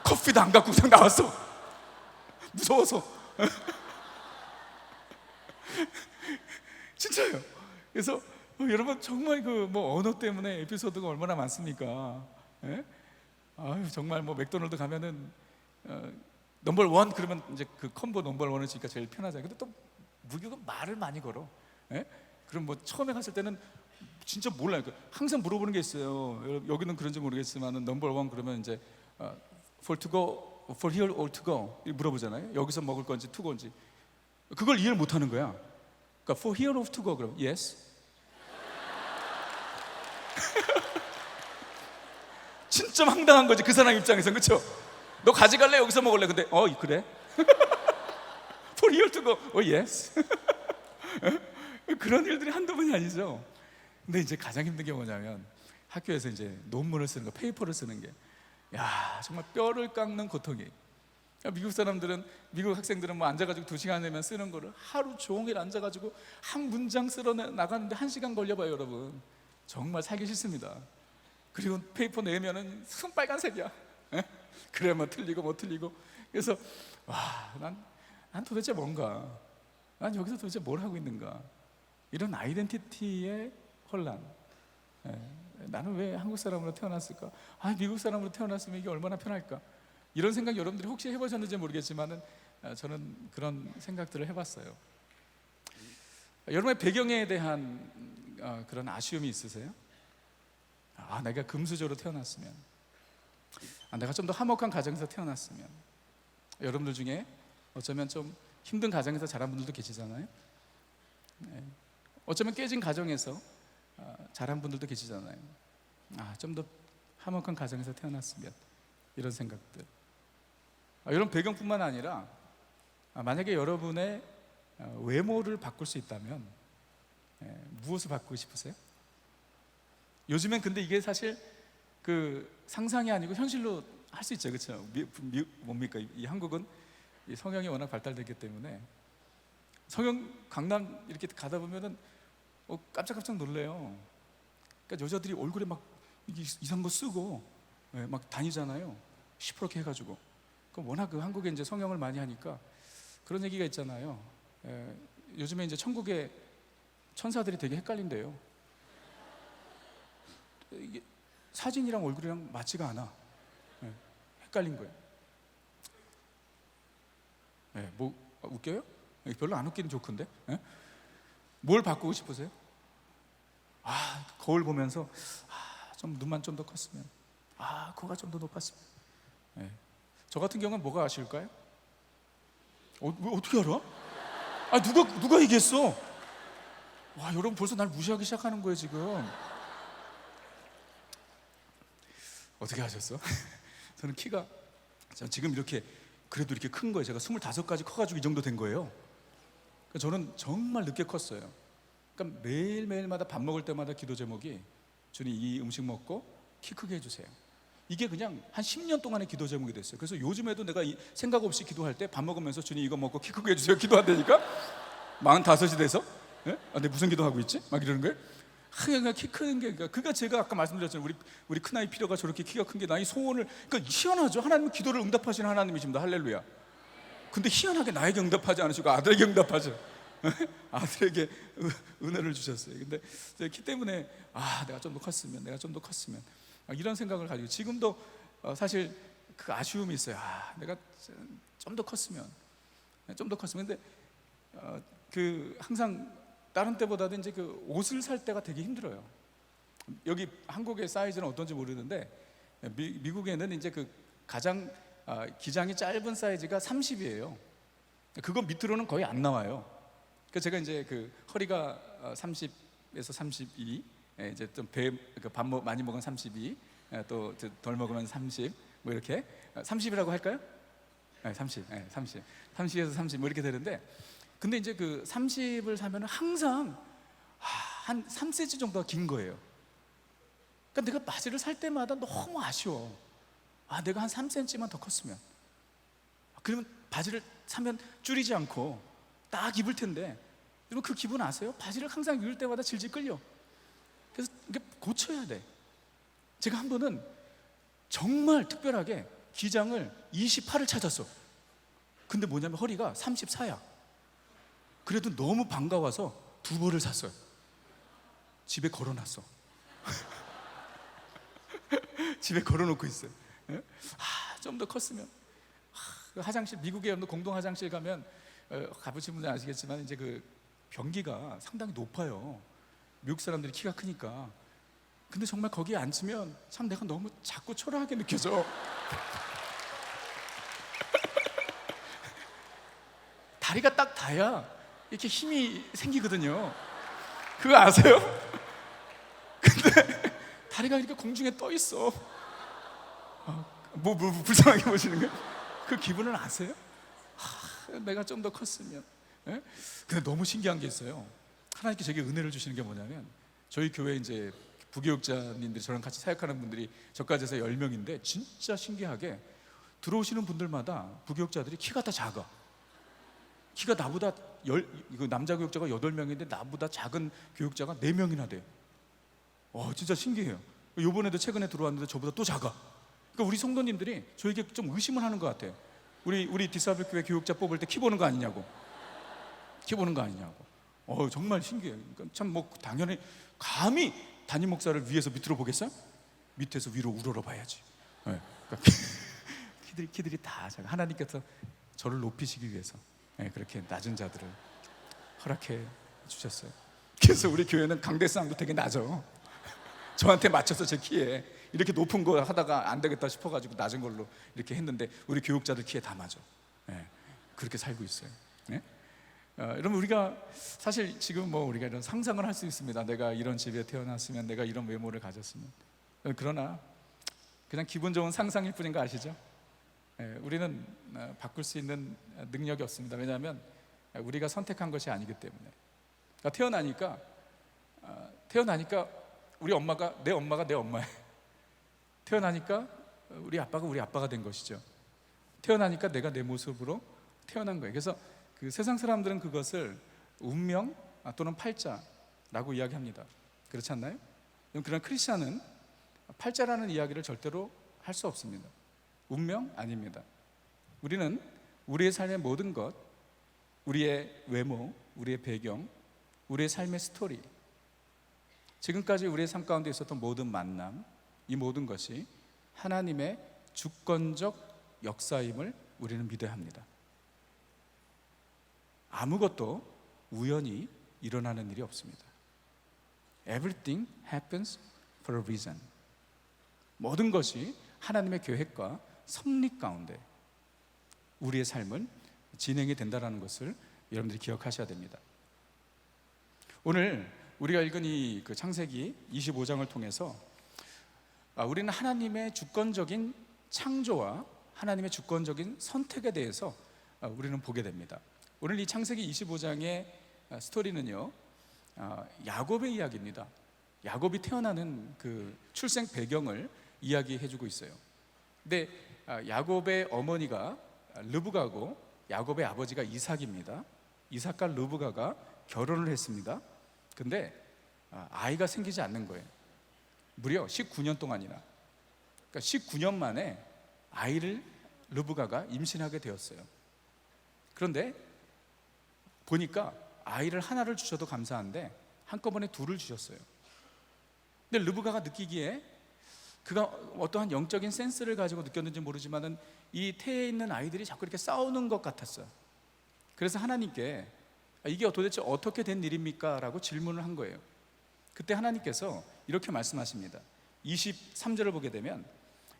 커피도 안 갖고 그냥 나왔어. 무서워서. 진짜요. 그래서 여러분 정말 언어 때문에 에피소드가 얼마나 많습니까? 예? 정말 맥도날드 가면은 넘버 원 그러면 이제 그 컴보 넘버 원을 주니까 제일 편하잖아요. 근데 또 무교가 말을 많이 걸어. 예? 그럼 처음에 갔을 때는 진짜 몰라요. 항상 물어보는 게 있어요. 여기는 그런지 모르겠지만은 넘버 원 그러면 이제 for to go, for here or to go 물어보잖아요. 여기서 먹을 건지 to go인지 그걸 이해를 못 하는 거야. 그러니까 for here or to go 그럼 yes. 진짜 황당한 거지 그 사람 입장에서. 그렇죠? 너 가져갈래? 여기서 먹을래? 근데 그래? For here to go. yes. 그런 일들이 한두 번이 아니죠. 근데 이제 가장 힘든 게 뭐냐면 학교에서 이제 논문을 쓰는 거, 페이퍼를 쓰는 게 정말 뼈를 깎는 고통이. 미국 사람들은, 미국 학생들은 앉아가지고 2시간 내면 쓰는 거를 하루 종일 앉아가지고 한 문장 쓸어 나가는데 1시간 걸려봐요, 여러분. 정말 살기 싫습니다. 그리고 페이퍼 내면은 순빨간색이야. 그래야 틀리고 뭐 틀리고. 그래서 난 도대체 뭔가, 난 여기서 도대체 뭘 하고 있는가, 이런 아이덴티티의 혼란. 나는 왜 한국 사람으로 태어났을까? 미국 사람으로 태어났으면 이게 얼마나 편할까? 이런 생각 여러분들이 혹시 해보셨는지 모르겠지만은 저는 그런 생각들을 해봤어요. 여러분의 배경에 대한 그런 아쉬움이 있으세요? 내가 금수저로 태어났으면, 내가 좀 더 화목한 가정에서 태어났으면. 여러분들 중에 어쩌면 좀 힘든 가정에서 자란 분들도 계시잖아요. 어쩌면 깨진 가정에서 자란 분들도 계시잖아요. 좀 더 화목한 가정에서 태어났으면, 이런 생각들. 이런 배경뿐만 아니라 만약에 여러분의 외모를 바꿀 수 있다면 무엇을 바꾸고 싶으세요? 요즘엔 근데 이게 사실 상상이 아니고 현실로 할 수 있죠, 그렇죠? 뭡니까? 이 한국은 이 성형이 워낙 발달됐기 때문에 성형 강남 이렇게 가다 보면은 깜짝깜짝 놀래요. 그러니까 여자들이 얼굴에 막 이상한 거 쓰고 막 다니잖아요. 시퍼렇게 해가지고. 그럼 워낙 한국에 이제 성형을 많이 하니까 그런 얘기가 있잖아요. 요즘에 이제 천국의 천사들이 되게 헷갈린대요. 이게 사진이랑 얼굴이랑 맞지가 않아. 헷갈린 거예요. 뭐 웃겨요? 별로 안 웃기는 조크인데. 뭘 바꾸고 싶으세요? 거울 보면서 좀 눈만 좀 더 컸으면, 코가 좀 더 높았으면. 저 같은 경우는 뭐가 아쉬울까요? 어떻게 알아? 누가 얘기했어? 여러분 벌써 날 무시하기 시작하는 거예요 지금. 어떻게 하셨어? 저는 지금 이렇게 그래도 이렇게 큰 거예요. 제가 25까지 커가지고 이 정도 된 거예요. 그러니까 저는 정말 늦게 컸어요. 그러니까 매일매일마다 밥 먹을 때마다 기도 제목이 주님 이 음식 먹고 키 크게 해주세요. 이게 그냥 한 10년 동안의 기도 제목이 됐어요. 그래서 요즘에도 내가 생각 없이 기도할 때 밥 먹으면서 주님 이거 먹고 키 크게 해주세요 기도한다니까. 45이 돼서 예? 내가 무슨 기도하고 있지? 막 이러는 거예요. 그러니까 키 크는 게 그러니까 제가 아까 말씀드렸잖아요. 우리 큰아이 피려가 저렇게 키가 큰 게 나의 소원을, 그러니까 희한하죠. 하나님은 기도를 응답하시는 하나님이십니다. 할렐루야. 근데 희한하게 나에게 응답하지 않으시고 아들에게 응답하죠. 아들에게 은혜를 주셨어요. 근데 키 때문에 내가 좀 더 컸으면, 이런 생각을 가지고 지금도 사실 그 아쉬움이 있어요. 내가 좀 더 컸으면. 근데 그 항상 다른 때보다도 이제 그 옷을 살 때가 되게 힘들어요. 여기 한국의 사이즈는 어떤지 모르는데 미국에는 이제 그 가장 기장이 짧은 사이즈가 30이에요. 그거 밑으로는 거의 안 나와요. 그래서 제가 이제 그 허리가 30에서 32, 이제 좀 밥 많이 먹으면 32, 또 덜 먹으면 30, 뭐 이렇게 30이라고 할까요? 30에서 30 뭐 이렇게 되는데, 근데 이제 그 30을 사면 항상 한 3cm 정도가 긴 거예요. 그러니까 내가 바지를 살 때마다 너무 아쉬워. 내가 한 3cm만 더 컸으면. 그러면 바지를 사면 줄이지 않고 딱 입을 텐데, 여러분 그 기분 아세요? 바지를 항상 입을 때마다 질질 끌려. 그래서 이게 고쳐야 돼. 제가 한 번은 정말 특별하게 기장을 28을 찾았어. 근데 뭐냐면 허리가 34야. 그래도 너무 반가워서 2벌을 샀어요. 집에 걸어놨어. 집에 걸어놓고 있어요. 좀 더 컸으면. 화장실, 미국에 여러분 공동 화장실 가면 가보신 분들 아시겠지만 이제 그 변기가 상당히 높아요. 미국 사람들이 키가 크니까. 근데 정말 거기에 앉으면 참 내가 너무 작고 초라하게 느껴져. 다리가 딱 닿아야 이렇게 힘이 생기거든요. 그거 아세요? 근데 다리가 이렇게 공중에 떠 있어. 뭐 불쌍하게 보시는 거예요? 그 기분을 아세요? 내가 좀 더 컸으면. 예? 근데 너무 신기한 게 있어요. 하나님께 제게 은혜를 주시는 게 뭐냐면, 저희 교회 이제 부교육자님들이 저랑 같이 사역하는 분들이 저까지 해서 10명인데 진짜 신기하게 들어오시는 분들마다 부교육자들이 키가 다 작아. 키가 나보다 남자 교육자가 8명인데 나보다 작은 교육자가 4명이나 돼요. 진짜 신기해요. 요번에도 최근에 들어왔는데 저보다 또 작아. 그러니까 우리 성도님들이 저에게 좀 의심을 하는 것 같아요. 우리 디사블 교회 교육자 뽑을 때 키 보는 거 아니냐고. 정말 신기해요. 그러니까 참 뭐 당연히 감히 담임 목사를 위에서 밑으로 보겠어요? 밑에서 위로 우러러 봐야지. 그러니까 키들이 다 작아. 하나님께서 저를 높이시기 위해서 그렇게 낮은 자들을 허락해 주셨어요. 그래서 우리 교회는 강대상도 되게 낮아. 저한테 맞춰서 제 키에 이렇게 높은 거 하다가 안 되겠다 싶어가지고 낮은 걸로 이렇게 했는데 우리 교육자들 키에 다 맞아. 그렇게 살고 있어요. 여러분, 우리가 사실 지금 뭐 우리가 이런 상상을 할 수 있습니다. 내가 이런 집에 태어났으면, 내가 이런 외모를 가졌으면. 그러나 그냥 기분 좋은 상상일 뿐인 거 아시죠? 우리는 바꿀 수 있는 능력이 없습니다. 왜냐하면 우리가 선택한 것이 아니기 때문에. 그러니까 태어나니까 우리 엄마가 내 엄마예요. 태어나니까 우리 아빠가 된 것이죠. 태어나니까 내가 내 모습으로 태어난 거예요. 그래서 그 세상 사람들은 그것을 운명 또는 팔자라고 이야기합니다. 그렇지 않나요? 그런 크리스찬은 팔자라는 이야기를 절대로 할 수 없습니다. 운명 아닙니다. 우리는 우리의 삶의 모든 것, 우리의 외모, 우리의 배경, 우리의 삶의 스토리, 지금까지 우리의 삶 가운데 있었던 모든 만남, 이 모든 것이 하나님의 주권적 역사임을 우리는 믿어야 합니다. 아무것도 우연히 일어나는 일이 없습니다. Everything happens for a reason. 모든 것이 하나님의 계획과 섭리 가운데 우리의 삶은 진행이 된다는 것을 여러분들이 기억하셔야 됩니다. 오늘 우리가 읽은 이 창세기 25장을 통해서 우리는 하나님의 주권적인 창조와 하나님의 주권적인 선택에 대해서 우리는 보게 됩니다. 오늘 이 창세기 25장의 스토리는요, 야곱의 이야기입니다. 야곱이 태어나는 그 출생 배경을 이야기해주고 있어요. 근데 야곱의 어머니가 르브가고 야곱의 아버지가 이삭입니다. 이삭과 르브가가 결혼을 했습니다. 근데 아이가 생기지 않는 거예요. 무려 19년 동안이나. 그러니까 19년 만에 아이를 르브가가 임신하게 되었어요. 그런데 보니까 아이를 하나를 주셔도 감사한데 한꺼번에 둘을 주셨어요. 근데 르브가가 느끼기에 그가 어떠한 영적인 센스를 가지고 느꼈는지 모르지만은 이 태에 있는 아이들이 자꾸 이렇게 싸우는 것 같았어요. 그래서 하나님께 이게 도대체 어떻게 된 일입니까? 라고 질문을 한 거예요. 그때 하나님께서 이렇게 말씀하십니다. 23절을 보게 되면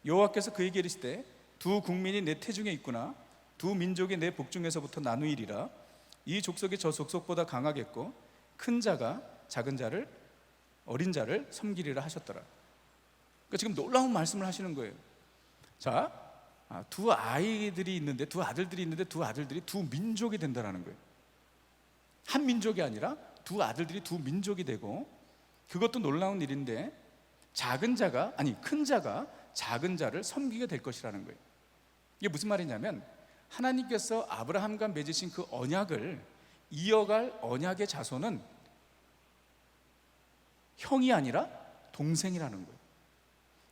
여호와께서 그에게 이르시되 두 국민이 내 태중에 있구나. 두 민족이 내 복중에서부터 나누이리라. 이 족속이 저 족속보다 강하겠고 큰 자가 작은 자를 어린 자를 섬기리라 하셨더라. 그러니까 지금 놀라운 말씀을 하시는 거예요. 자, 두 아이들이 있는데, 두 아들들이 있는데 두 아들들이 두 민족이 된다는 거예요. 한 민족이 아니라 두 아들들이 두 민족이 되고, 그것도 놀라운 일인데 큰 자가 작은 자를 섬기게 될 것이라는 거예요. 이게 무슨 말이냐면 하나님께서 아브라함과 맺으신 그 언약을 이어갈 언약의 자손은 형이 아니라 동생이라는 거예요.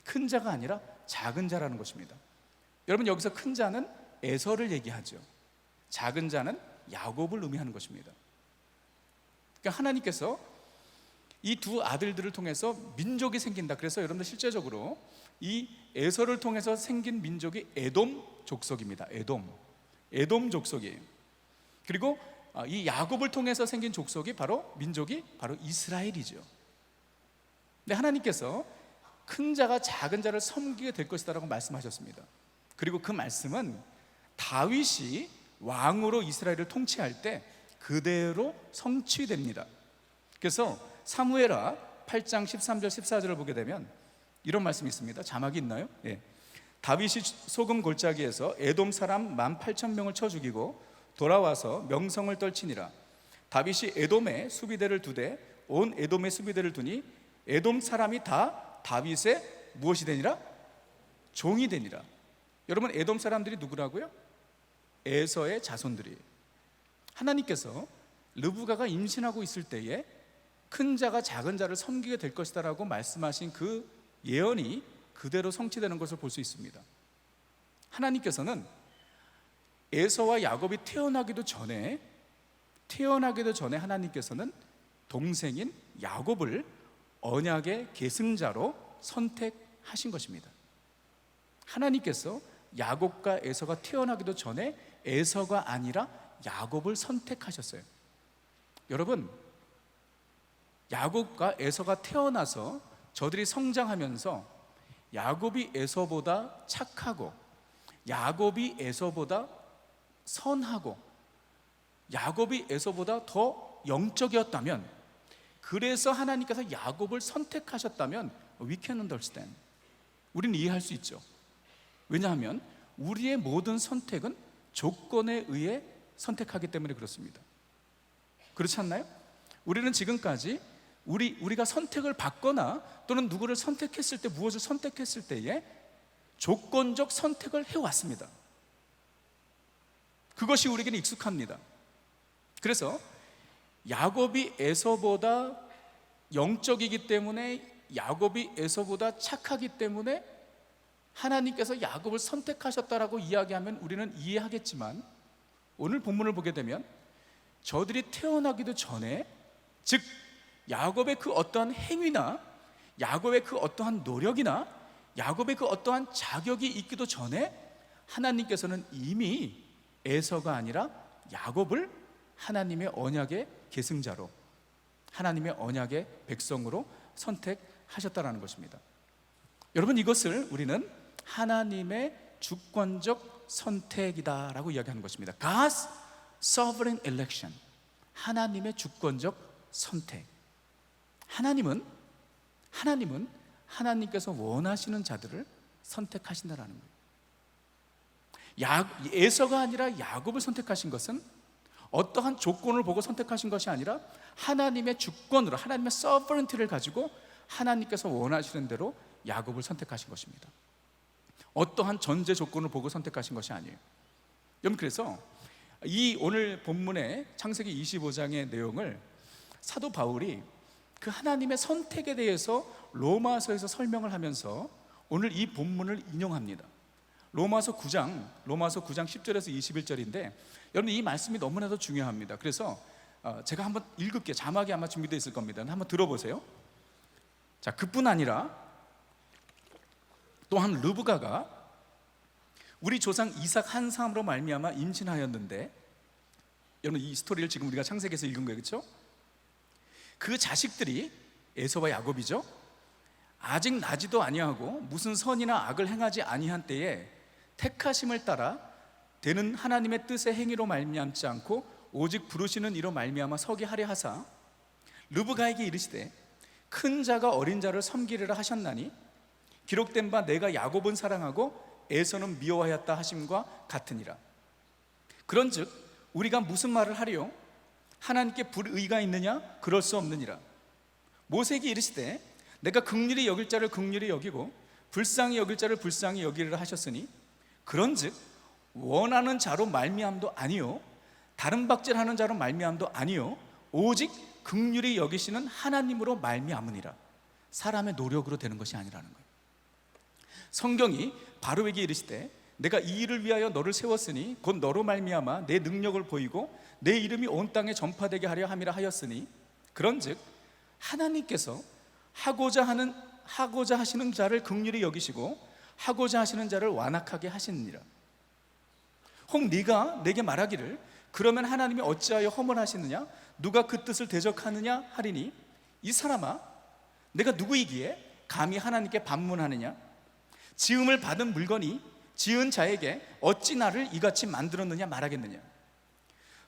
큰 자가 아니라 작은 자라는 것입니다. 여러분, 여기서 큰 자는 에서를 얘기하죠. 작은 자는 야곱을 의미하는 것입니다. 그러니까 하나님께서 이 두 아들들을 통해서 민족이 생긴다. 그래서 여러분들 실제적으로 이 에서를 통해서 생긴 민족이 에돔 족속입니다. 에돔 족속이에요. 그리고 이 야곱을 통해서 생긴 족속이 민족이 바로 이스라엘이죠. 근데 하나님께서 큰 자가 작은 자를 섬기게 될 것이다라고 말씀하셨습니다. 그리고 그 말씀은 다윗이 왕으로 이스라엘을 통치할 때 그대로 성취됩니다. 그래서 사무엘하 8장 13절 14절을 보게 되면 이런 말씀이 있습니다. 자막이 있나요? 예. 다윗이 소금 골짜기에서 에돔 사람 18,000명을 쳐 죽이고 돌아와서 명성을 떨치니라. 다윗이 에돔에 수비대를 두되 온 에돔에 수비대를 두니 에돔 사람이 다 다윗의 무엇이 되니라? 종이 되니라. 여러분, 에돔 사람들이 누구라고요? 에서의 자손들이에요. 하나님께서 르브가가 임신하고 있을 때에 큰 자가 작은 자를 섬기게 될 것이다 라고 말씀하신 그 예언이 그대로 성취되는 것을 볼 수 있습니다. 하나님께서는 에서와 야곱이 태어나기도 전에 하나님께서는 동생인 야곱을 언약의 계승자로 선택하신 것입니다. 하나님께서 야곱과 에서가 태어나기도 전에 에서가 아니라 야곱을 선택하셨어요. 여러분, 야곱과 에서가 태어나서 저들이 성장하면서 야곱이 에서보다 착하고 야곱이 에서보다 선하고 야곱이 에서보다 더 영적이었다면, 그래서 하나님께서 야곱을 선택하셨다면 we can understand, 우리는 이해할 수 있죠. 왜냐하면 우리의 모든 선택은 조건에 의해 선택하기 때문에 그렇습니다. 그렇지 않나요? 우리는 지금까지 우리가 선택을 받거나 또는 누구를 선택했을 때, 무엇을 선택했을 때에 조건적 선택을 해왔습니다. 그것이 우리에게는 익숙합니다. 그래서 야곱이 에서보다 영적이기 때문에, 야곱이 에서보다 착하기 때문에 하나님께서 야곱을 선택하셨다라고 이야기하면 우리는 이해하겠지만, 오늘 본문을 보게 되면 저들이 태어나기도 전에, 즉 야곱의 그 어떠한 행위나 야곱의 그 어떠한 노력이나 야곱의 그 어떠한 자격이 있기도 전에 하나님께서는 이미 에서가 아니라 야곱을 하나님의 언약의 계승자로, 하나님의 언약의 백성으로 선택하셨다라는 것입니다. 여러분, 이것을 우리는 하나님의 주권적 선택이다라고 이야기하는 것입니다. God's sovereign election, 하나님의 주권적 선택. 하나님은 하나님께서 원하시는 자들을 선택하신다라는 거예요. 에서가 아니라 야곱을 선택하신 것은 어떠한 조건을 보고 선택하신 것이 아니라 하나님의 주권으로, 하나님의 서버런티를 가지고 하나님께서 원하시는 대로 야곱을 선택하신 것입니다. 어떠한 전제 조건을 보고 선택하신 것이 아니에요. 여러분, 그래서 이 오늘 본문의 창세기 25장의 내용을 사도 바울이 그 하나님의 선택에 대해서 로마서에서 설명을 하면서 오늘 이 본문을 인용합니다. 로마서 9장 10절에서 21절인데 여러분, 이 말씀이 너무나도 중요합니다. 그래서 제가 한번 읽을게요. 자막이 아마 준비되어 있을 겁니다. 한번 들어보세요. 자, 그뿐 아니라 또한 르브가가 우리 조상 이삭 한 사람으로 말미암아 임신하였는데, 여러분 이 스토리를 지금 우리가 창세기에서 읽은 거예요, 그렇죠? 그 자식들이 에서와 야곱이죠. 아직 나지도 아니하고 무슨 선이나 악을 행하지 아니한 때에 택하심을 따라 되는 하나님의 뜻의 행위로 말미암지 않고 오직 부르시는 이로 말미암아 서게 하려 하사 르브가에게 이르시되 큰 자가 어린 자를 섬기리라 하셨나니 기록된 바 내가 야곱은 사랑하고 에서는 미워하였다 하심과 같으니라. 그런즉 우리가 무슨 말을 하리요? 하나님께 불의가 있느냐? 그럴 수 없느니라. 모세에게 이르시되 내가 긍휼히 여길 자를 긍휼히 여기고 불쌍히 여길 자를 불쌍히 여기리라 하셨으니 그런즉 원하는 자로 말미암도 아니요 다른 박질하는 자로 말미암도 아니요 오직 긍휼히 여기시는 하나님으로 말미암으니라. 사람의 노력으로 되는 것이 아니라는 거예요. 성경이 바로에게 이르시되 내가 이 일을 위하여 너를 세웠으니 곧 너로 말미암아 내 능력을 보이고 내 이름이 온 땅에 전파되게 하려 함이라 하였으니 그런즉 하나님께서 하고자 하시는 자를 긍휼히 여기시고 하고자 하시는 자를 완악하게 하시느니라. 혹 네가 내게 말하기를 그러면 하나님이 어찌하여 허물하시느냐? 누가 그 뜻을 대적하느냐? 하리니 이 사람아, 내가 누구이기에 감히 하나님께 반문하느냐? 지음을 받은 물건이 지은 자에게 어찌 나를 이같이 만들었느냐 말하겠느냐?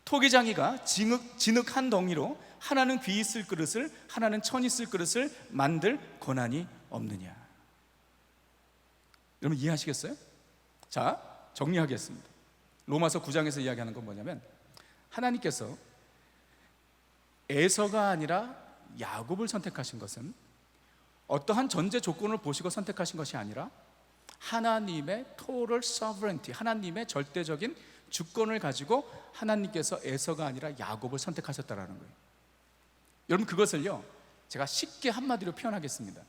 토기장이가 진흙 한 덩이로 하나는 귀 있을 그릇을 하나는 천 있을 그릇을 만들 권한이 없느냐? 여러분 이해하시겠어요? 자, 정리하겠습니다. 로마서 9장에서 이야기하는 건 뭐냐면 하나님께서 에서가 아니라 야곱을 선택하신 것은 어떠한 전제 조건을 보시고 선택하신 것이 아니라 하나님의 total sovereignty, 하나님의 절대적인 주권을 가지고 하나님께서 에서가 아니라 야곱을 선택하셨다라는 거예요. 여러분 그것을요 제가 쉽게 한마디로 표현하겠습니다.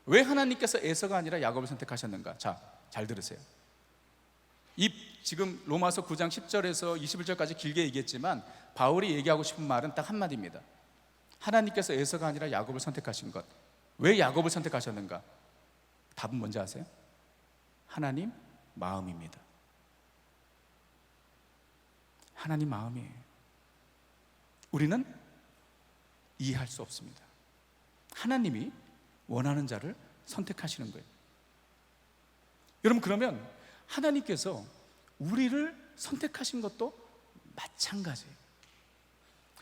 왜 하나님께서 에서가 아니라 야곱을 선택하셨는가? 자, 잘 들으세요. 이 지금 로마서 9장 10절에서 21절까지 길게 얘기했지만 바울이 얘기하고 싶은 말은 딱 한마디입니다. 하나님께서 에서가 아니라 야곱을 선택하신 것. 왜 야곱을 선택하셨는가? 답은 뭔지 아세요? 하나님 마음입니다. 하나님 마음이에요. 우리는 이해할 수 없습니다. 하나님이 원하는 자를 선택하시는 거예요. 여러분 그러면 하나님께서 우리를 선택하신 것도 마찬가지예요.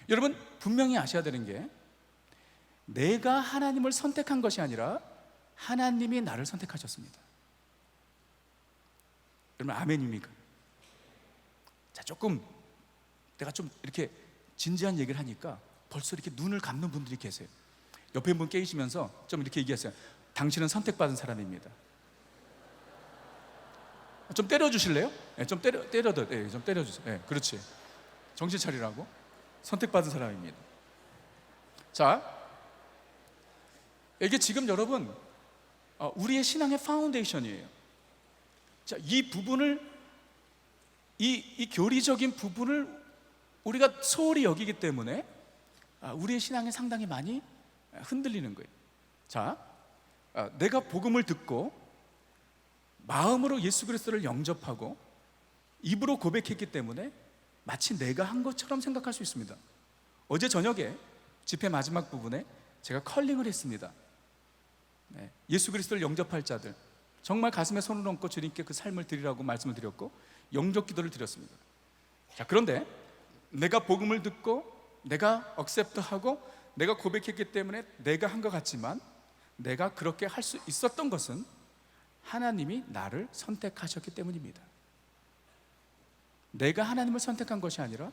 여러분 분명히 아셔야 되는 게 내가 하나님을 선택한 것이 아니라 하나님이 나를 선택하셨습니다. 여러분 아멘입니까? 자, 조금 내가 좀 이렇게 진지한 얘기를 하니까 벌써 이렇게 눈을 감는 분들이 계세요. 옆에 분 깨시면서 좀 이렇게 얘기하세요. 당신은 선택받은 사람입니다. 좀 때려주실래요? 네, 좀 좀 때려주세요. 네, 그렇지. 정신 차리라고. 선택받은 사람입니다. 자, 이게 지금 여러분 우리의 신앙의 파운데이션이에요. 자, 이 부분을 이 교리적인 부분을 우리가 소홀히 여기기 때문에 우리의 신앙이 상당히 많이 흔들리는 거예요. 자, 내가 복음을 듣고 마음으로 예수 그리스도를 영접하고 입으로 고백했기 때문에 마치 내가 한 것처럼 생각할 수 있습니다. 어제 저녁에 집회 마지막 부분에 제가 컬링을 했습니다. 네, 예수 그리스도를 영접할 자들 정말 가슴에 손을 얹고 주님께 그 삶을 드리라고 말씀을 드렸고 영접 기도를 드렸습니다. 자, 그런데 내가 복음을 듣고 내가 억셉트하고 내가 고백했기 때문에 내가 한 것 같지만 내가 그렇게 할 수 있었던 것은 하나님이 나를 선택하셨기 때문입니다. 내가 하나님을 선택한 것이 아니라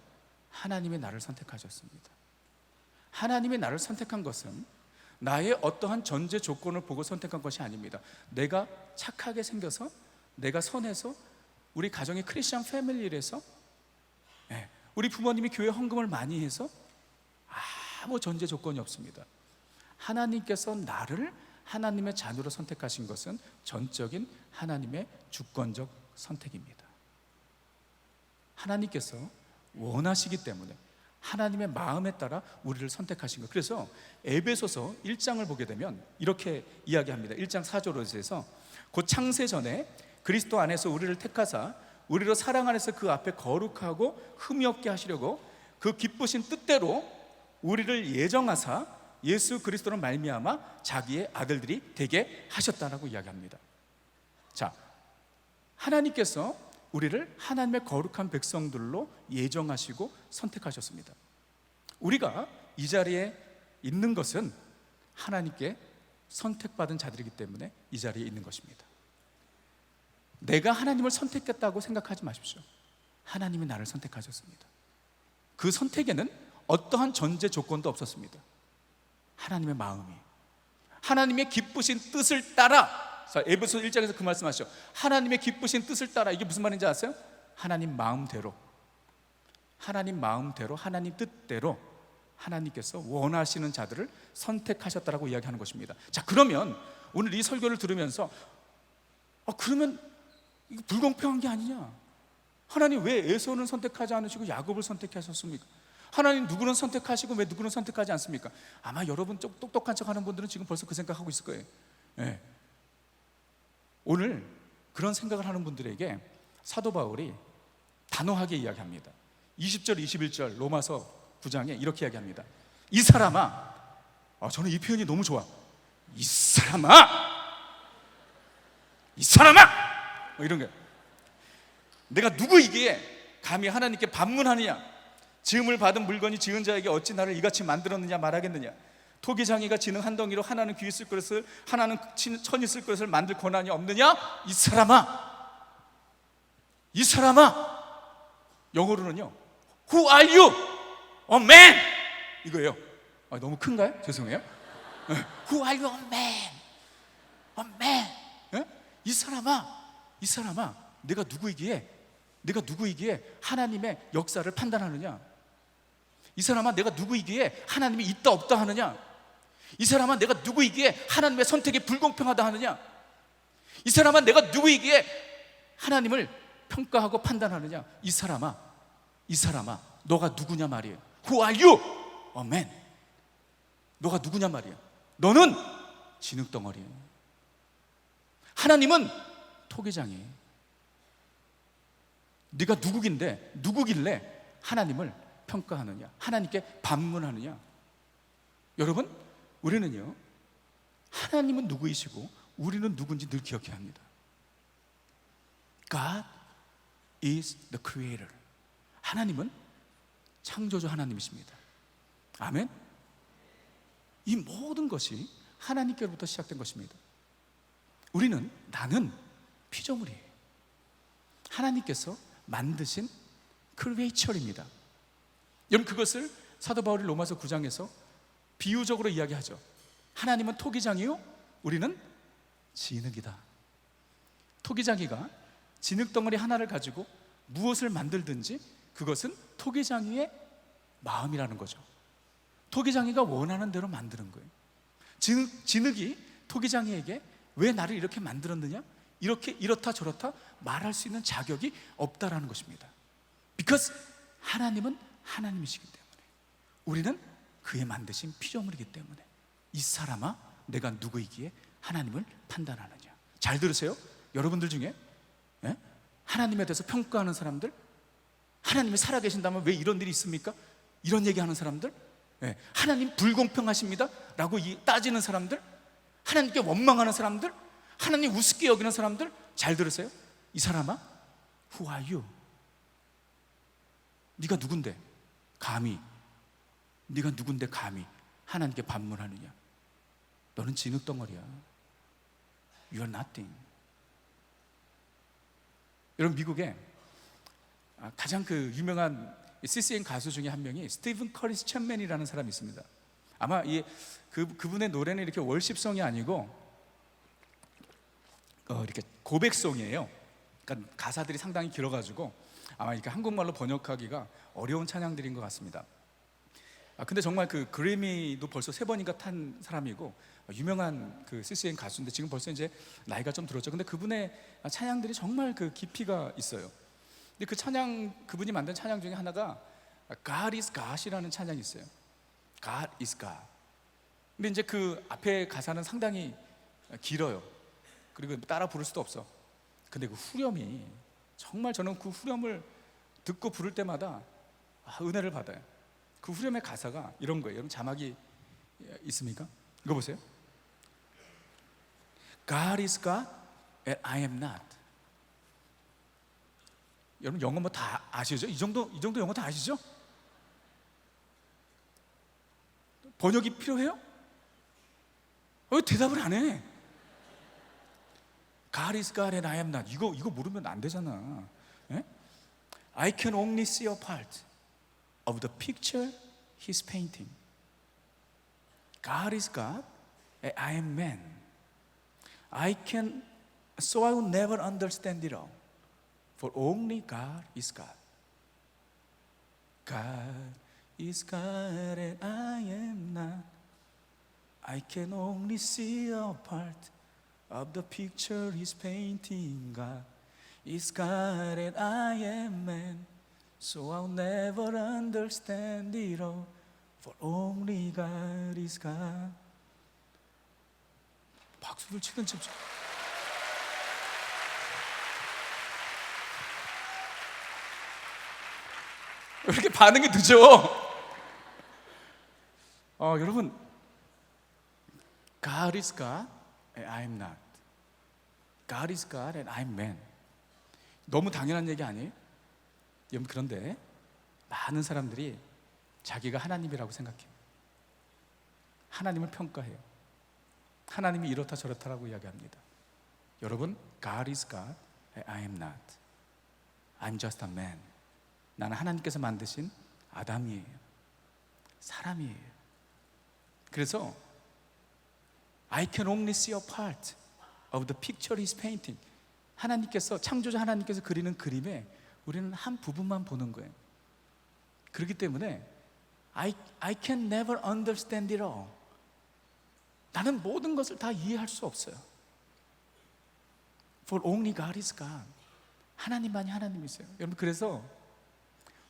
하나님이 나를 선택하셨습니다. 하나님이 나를 선택한 것은 나의 어떠한 전제 조건을 보고 선택한 것이 아닙니다. 내가 착하게 생겨서, 내가 선해서, 우리 가정이 크리스천 패밀리에서, 우리 부모님이 교회 헌금을 많이 해서 아무 전제 조건이 없습니다. 하나님께서 나를 하나님의 자녀로 선택하신 것은 전적인 하나님의 주권적 선택입니다. 하나님께서 원하시기 때문에 하나님의 마음에 따라 우리를 선택하신 것. 그래서 에베소서 1장을 보게 되면 이렇게 이야기합니다. 1장 4절에서 곧 창세 전에 그리스도 안에서 우리를 택하사 우리로 사랑 안에서 그 앞에 거룩하고 흠이 없게 하시려고 그 기쁘신 뜻대로 우리를 예정하사 예수 그리스도로 말미암아 자기의 아들들이 되게 하셨다라고 이야기합니다. 자, 하나님께서 우리를 하나님의 거룩한 백성들로 예정하시고 선택하셨습니다. 우리가 이 자리에 있는 것은 하나님께 선택받은 자들이기 때문에 이 자리에 있는 것입니다. 내가 하나님을 선택했다고 생각하지 마십시오. 하나님이 나를 선택하셨습니다. 그 선택에는 어떠한 전제 조건도 없었습니다. 하나님의 마음이, 하나님의 기쁘신 뜻을 따라. 자, 에베소 1장에서 그 말씀하시죠. 하나님의 기쁘신 뜻을 따라. 이게 무슨 말인지 아세요? 하나님 마음대로, 하나님 마음대로, 하나님 뜻대로 하나님께서 원하시는 자들을 선택하셨다라고 이야기하는 것입니다. 자, 그러면 오늘 이 설교를 들으면서 그러면 이거 불공평한 게 아니냐? 하나님 왜 에서는 선택하지 않으시고 야곱을 선택하셨습니까? 하나님 누구는 선택하시고 왜 누구는 선택하지 않습니까? 아마 여러분 좀 똑똑한 척 하는 분들은 지금 벌써 그 생각하고 있을 거예요. 네. 오늘 그런 생각을 하는 분들에게 사도 바울이 단호하게 이야기합니다. 20절 21절 로마서 9장에 이렇게 이야기합니다. 이 사람아, 저는 이 표현이 너무 좋아. 이 사람아, 뭐 이런 게, 내가 누구이기에 감히 하나님께 반문하느냐? 지음을 받은 물건이 지은 자에게 어찌 나를 이같이 만들었느냐 말하겠느냐? 토기장이가 지능 한 덩이로 하나는 귀 쓸 그릇을, 하나는 천이 쓸 그릇을 만들 권한이 없느냐? 이 사람아, 이 사람아. 영어로는요, Who are you? A man. 이거예요. 너무 큰가요? 죄송해요. Who are you? A man. A man. 이 사람아, 내가 누구이기에 하나님의 역사를 판단하느냐? 이 사람아, 내가 누구이기에 하나님이 있다 없다 하느냐? 이 사람아, 내가 누구이기에 하나님의 선택이 불공평하다 하느냐? 이 사람아, 내가 누구이기에 하나님을 평가하고 판단하느냐? 이 사람아, 너가 누구냐 말이에요. Who are you? A man. 너가 누구냐 말이에요. 너는 진흙덩어리예요. 하나님은 토기장이에요. 네가 누구길래 하나님을 평가하느냐? 하나님께 반문하느냐? 여러분, 우리는요, 하나님은 누구이시고 우리는 누군지 늘 기억해야 합니다. God is the creator. 하나님은 창조주 하나님이십니다. 아멘. 이 모든 것이 하나님께로부터 시작된 것입니다. 나는 피조물이에요. 하나님께서 만드신 크리에이처입니다. 여러분, 그것을 사도 바울이 로마서 9장에서 비유적으로 이야기하죠. 하나님은 토기장이요, 우리는 진흙이다. 토기장이가 진흙덩어리 하나를 가지고 무엇을 만들든지 그것은 토기장이의 마음이라는 거죠. 토기장이가 원하는 대로 만드는 거예요. 진흙이 토기장이에게 왜 나를 이렇게 만들었느냐? 이렇다 저렇다 말할 수 있는 자격이 없다라는 것입니다. Because 하나님은 하나님이시기 때문에, 우리는 그의 만드신 피조물이기 때문에, 이 사람아, 내가 누구이기에 하나님을 판단하느냐? 잘 들으세요. 여러분들 중에 하나님에 대해서 평가하는 사람들, 하나님이 살아계신다면 왜 이런 일이 있습니까? 이런 얘기하는 사람들, 하나님 불공평하십니다 라고 따지는 사람들, 하나님께 원망하는 사람들, 하나님 우습게 여기는 사람들, 잘 들으세요. 이 사람아, Who are you? 네가 누군데 감히 하나님께 반문하느냐? 너는 진흙덩어리야. You are nothing. 여러분, 미국에 가장 그 유명한 CCM 가수 중에 한 명이 스티븐 커리스 챗맨이라는 사람이 있습니다. 아마 그분의 노래는 이렇게 월십송이 아니고 이렇게 고백송이에요. 그러니까 가사들이 상당히 길어가지고 아마 이렇게 한국말로 번역하기가 어려운 찬양들인 것 같습니다. 근데 정말 그 그래미도 벌써 3번인가 탄 사람이고 유명한 그 CCM 가수인데 지금 벌써 이제 나이가 좀 들었죠. 근데 그분의 찬양들이 정말 그 깊이가 있어요. 근데 그 찬양, 그분이 만든 찬양 중에 하나가 God is God이라는 찬양이 있어요. God is God. 근데 이제 그 앞에 가사는 상당히 길어요. 그리고 따라 부를 수도 없어. 근데 그 후렴이 정말 저는 그 후렴을 듣고 부를 때마다 은혜를 받아요. 그 후렴의 가사가 이런 거예요. 여러분 자막이 있습니까? 이거 보세요. God is God and I am not. 여러분 영어 뭐 다 아시죠? 이 정도 영어 다 아시죠? 번역이 필요해요? 왜 대답을 안 해? God is God and I am not. 이거 모르면 안 되잖아. 예? I can only see a part of the picture he's painting. God is God and I am man. So I will never understand it all. For only God is God. God is God and I am not. I can only see a part of the picture he's painting. God is God and I am man. So I'll never understand it all. For only God is God. 박수를 치든 칩시다. 왜 이렇게 반응이 늦어? 여러분, God is God and I am not. God is God and I am man. 너무 당연한 얘기 아니에요? 여러분, 그런데 많은 사람들이 자기가 하나님이라고 생각해요. 하나님을 평가해요. 하나님이 이렇다 저렇다라고 이야기합니다. 여러분, God is God and I am not. I'm just a man. 나는 하나님께서 만드신 아담이에요. 사람이에요. 그래서 I can only see a part of the picture he's painting. 하나님께서, 창조자 하나님께서 그리는 그림에 우리는 한 부분만 보는 거예요. 그렇기 때문에 I can never understand it all. 나는 모든 것을 다 이해할 수 없어요. For only God is God. 하나님만이 하나님이세요. 여러분, 그래서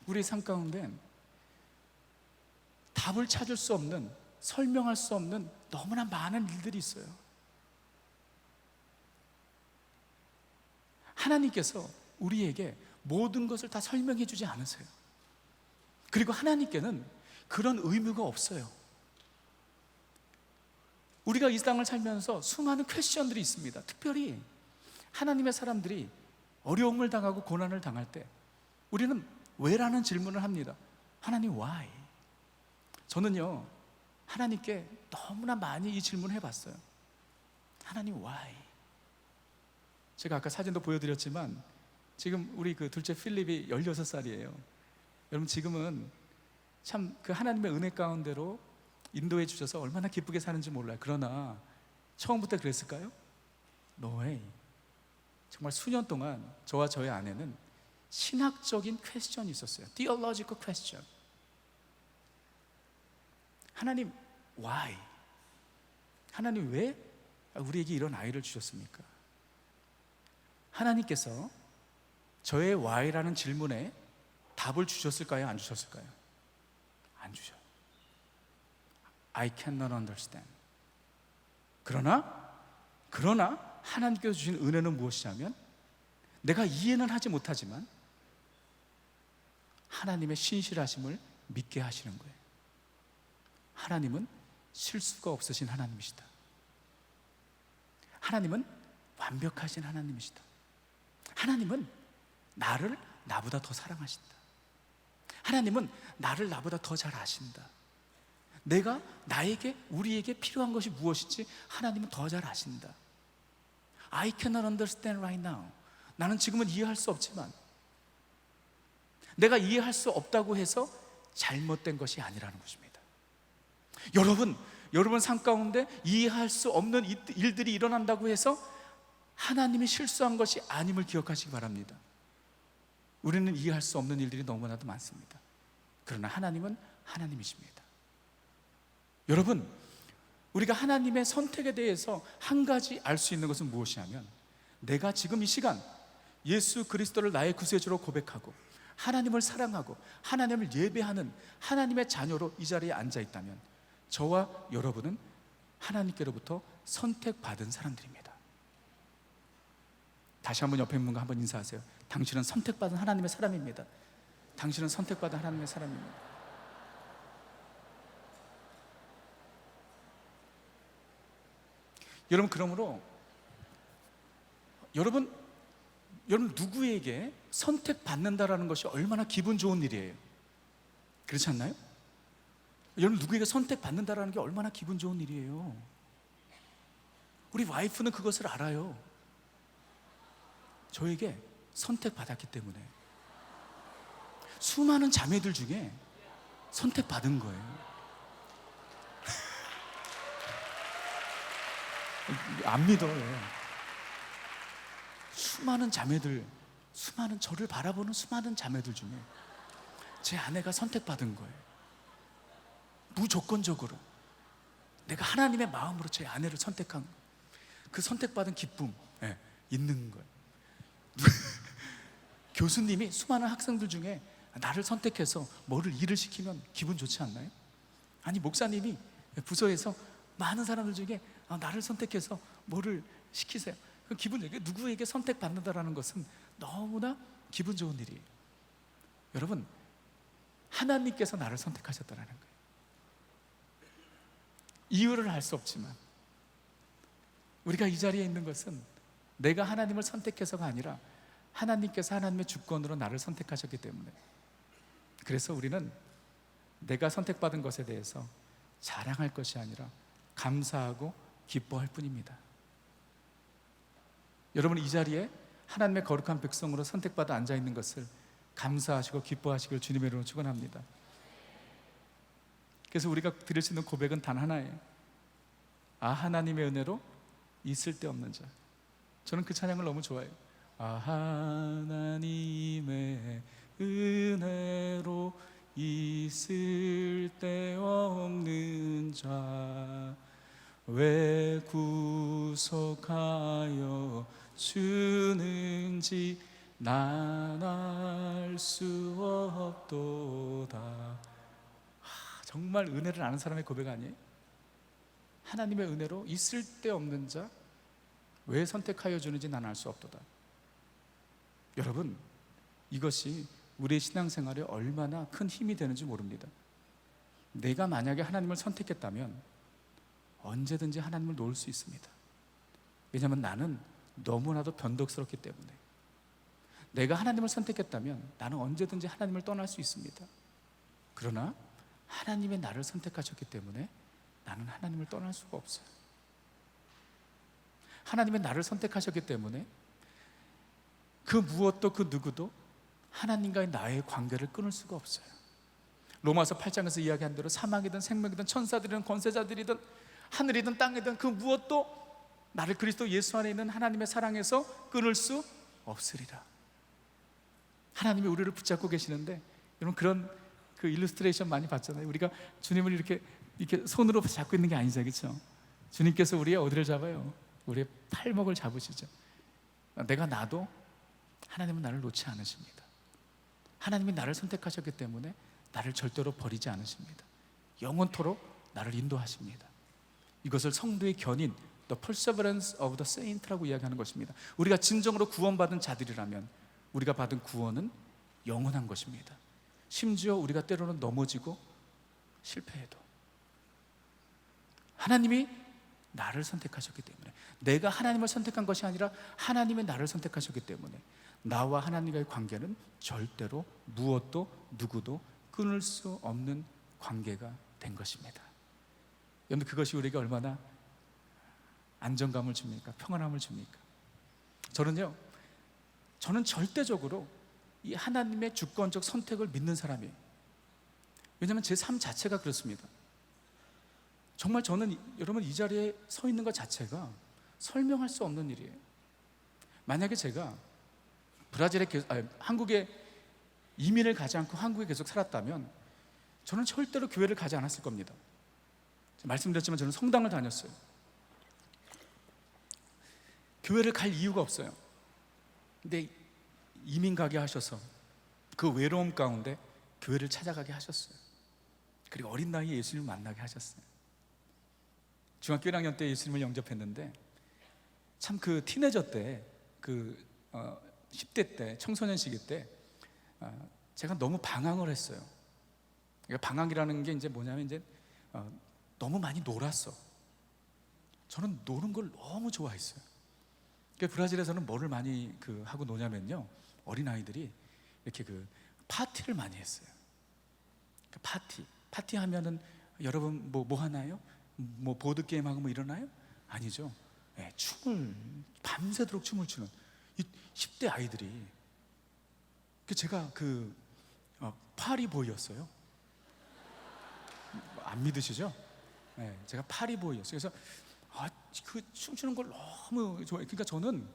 우리의 삶 가운데 답을 찾을 수 없는, 설명할 수 없는 너무나 많은 일들이 있어요. 하나님께서 우리에게 모든 것을 다 설명해 주지 않으세요. 그리고 하나님께는 그런 의무가 없어요. 우리가 이 땅을 살면서 수많은 퀘스천들이 있습니다. 특별히 하나님의 사람들이 어려움을 당하고 고난을 당할 때 우리는 왜라는 질문을 합니다. 하나님 why? 저는요 하나님께 너무나 많이 이 질문을 해봤어요. 하나님 why? 제가 아까 사진도 보여드렸지만 지금 우리 그 둘째 필립이 16살이에요. 여러분, 지금은 참 그 하나님의 은혜 가운데로 인도해 주셔서 얼마나 기쁘게 사는지 몰라요. 그러나 처음부터 그랬을까요? No way. 정말 수년 동안 저와 저의 아내는 신학적인 퀘스천이 있었어요. Theological question. 하나님 why? 하나님 왜 우리에게 이런 아이를 주셨습니까? 하나님께서 저의 why라는 질문에 답을 주셨을까요? 안 주셨을까요? 안 주셔. I cannot understand. 그러나 하나님께서 주신 은혜는 무엇이냐면 내가 이해는 하지 못하지만 하나님의 신실하심을 믿게 하시는 거예요. 하나님은 실수가 없으신 하나님이시다. 하나님은 완벽하신 하나님이시다. 하나님은 나를 나보다 더 사랑하신다. 하나님은 나를 나보다 더 잘 아신다. 내가 나에게, 우리에게 필요한 것이 무엇인지 하나님은 더 잘 아신다. I cannot understand right now. 나는 지금은 이해할 수 없지만 내가 이해할 수 없다고 해서 잘못된 것이 아니라는 것입니다. 여러분 삶 가운데 이해할 수 없는 일들이 일어난다고 해서 하나님이 실수한 것이 아님을 기억하시기 바랍니다. 우리는 이해할 수 없는 일들이 너무나도 많습니다. 그러나 하나님은 하나님이십니다. 여러분, 우리가 하나님의 선택에 대해서 한 가지 알 수 있는 것은 무엇이냐면, 내가 지금 이 시간 예수 그리스도를 나의 구세주로 고백하고 하나님을 사랑하고 하나님을 예배하는 하나님의 자녀로 이 자리에 앉아 있다면, 저와 여러분은 하나님께로부터 선택받은 사람들입니다. 다시 한번 옆에 있는 분과 한번 인사하세요. 당신은 선택받은 하나님의 사람입니다. 당신은 선택받은 하나님의 사람입니다. 여러분, 그러므로 여러분 누구에게 선택받는다라는 것이 얼마나 기분 좋은 일이에요. 그렇지 않나요? 여러분, 누구에게 선택받는다라는 게 얼마나 기분 좋은 일이에요. 우리 와이프는 그것을 알아요. 저에게 선택받았기 때문에 수많은 자매들 중에 선택받은 거예요. 안 믿어요. 수많은 자매들, 수많은 저를 바라보는 수많은 자매들 중에 제 아내가 선택받은 거예요. 무조건적으로 내가 하나님의 마음으로 제 아내를 선택한 그 선택받은 기쁨, 있는 거예요. 교수님이 수많은 학생들 중에 나를 선택해서 뭐를 일을 시키면 기분 좋지 않나요? 아니, 목사님이 부서에서 많은 사람들 중에 나를 선택해서 뭐를 시키세요. 그 기분 좋게, 누구에게 선택받는다라는 것은 너무나 기분 좋은 일이에요. 여러분, 하나님께서 나를 선택하셨다라는 거예요. 이유를 알 수 없지만 우리가 이 자리에 있는 것은 내가 하나님을 선택해서가 아니라 하나님께서 하나님의 주권으로 나를 선택하셨기 때문에, 그래서 우리는 내가 선택받은 것에 대해서 자랑할 것이 아니라 감사하고 기뻐할 뿐입니다. 여러분, 이 자리에 하나님의 거룩한 백성으로 선택받아 앉아있는 것을 감사하시고 기뻐하시길 주님의 이름으로 축원합니다. 그래서 우리가 드릴 수 있는 고백은 단 하나예요. 하나님의 은혜로 있을 데 없는 자. 저는 그 찬양을 너무 좋아해요. 하나님의 은혜로 있을 데 없는 자, 왜 구속하여 주는지 난 알 수 없도다. 정말 은혜를 아는 사람의 고백 아니에요? 하나님의 은혜로 있을 데 없는 자, 왜 선택하여 주는지 난 알 수 없도다. 여러분, 이것이 우리의 신앙생활에 얼마나 큰 힘이 되는지 모릅니다. 내가 만약에 하나님을 선택했다면 언제든지 하나님을 놓을 수 있습니다. 왜냐하면 나는 너무나도 변덕스럽기 때문에. 내가 하나님을 선택했다면 나는 언제든지 하나님을 떠날 수 있습니다. 그러나 하나님의 나를 선택하셨기 때문에 나는 하나님을 떠날 수가 없어요. 하나님의 나를 선택하셨기 때문에 그 무엇도 그 누구도 하나님과의 나의 관계를 끊을 수가 없어요. 로마서 8장에서 이야기한 대로 사망이든 생명이든 천사들이든 권세자들이든 하늘이든 땅이든 그 무엇도 나를 그리스도 예수 안에 있는 하나님의 사랑에서 끊을 수 없으리라. 하나님이 우리를 붙잡고 계시는데, 여러분, 그런 그 일러스트레이션 많이 봤잖아요. 우리가 주님을 이렇게 손으로 잡고 있는 게 아니죠, 그렇죠? 주님께서 우리의 어디를 잡아요? 우리의 팔목을 잡으시죠. 내가 나도 하나님은 나를 놓지 않으십니다. 하나님이 나를 선택하셨기 때문에 나를 절대로 버리지 않으십니다. 영원토록 나를 인도하십니다. 이것을 성도의 견인, The perseverance of the saint라고 이야기하는 것입니다. 우리가 진정으로 구원받은 자들이라면 우리가 받은 구원은 영원한 것입니다. 심지어 우리가 때로는 넘어지고 실패해도 하나님이 나를 선택하셨기 때문에, 내가 하나님을 선택한 것이 아니라 하나님이 나를 선택하셨기 때문에 나와 하나님과의 관계는 절대로 무엇도 누구도 끊을 수 없는 관계가 된 것입니다. 여러분, 그것이 우리에게 얼마나 안정감을 줍니까? 평안함을 줍니까? 저는 절대적으로 이 하나님의 주권적 선택을 믿는 사람이에요. 왜냐하면 제 삶 자체가 그렇습니다. 정말 저는 여러분 이 자리에 서 있는 것 자체가 설명할 수 없는 일이에요. 만약에 제가 한국에 이민을 가지 않고 한국에 계속 살았다면 저는 절대로 교회를 가지 않았을 겁니다. 말씀드렸지만 저는 성당을 다녔어요. 교회를 갈 이유가 없어요. 근데 이민 가게 하셔서 그 외로움 가운데 교회를 찾아가게 하셨어요. 그리고 어린 나이에 예수님을 만나게 하셨어요. 중학교 1학년 때 예수님을 영접했는데 참 그 티네저 때, 10대 때, 청소년 시기 때 제가 너무 방황을 했어요. 그러니까 방황이라는 게 이제 뭐냐면 이제 너무 많이 놀았어. 저는 노는 걸 너무 좋아했어요. 그러니까 브라질에서는 뭐를 많이 하고 노냐면요, 어린 아이들이 이렇게 파티를 많이 했어요. 파티 하면은 여러분 뭐 하나요? 뭐 보드 게임 하고 뭐 이러나요? 아니죠. 네, 춤을 밤새도록 춤을 추는 이 10대 아이들이. 제가 파리보이였어요. 안 믿으시죠? 네, 제가 파리보이였어요. 그래서 그 춤추는 걸 너무 좋아해요. 그러니까 저는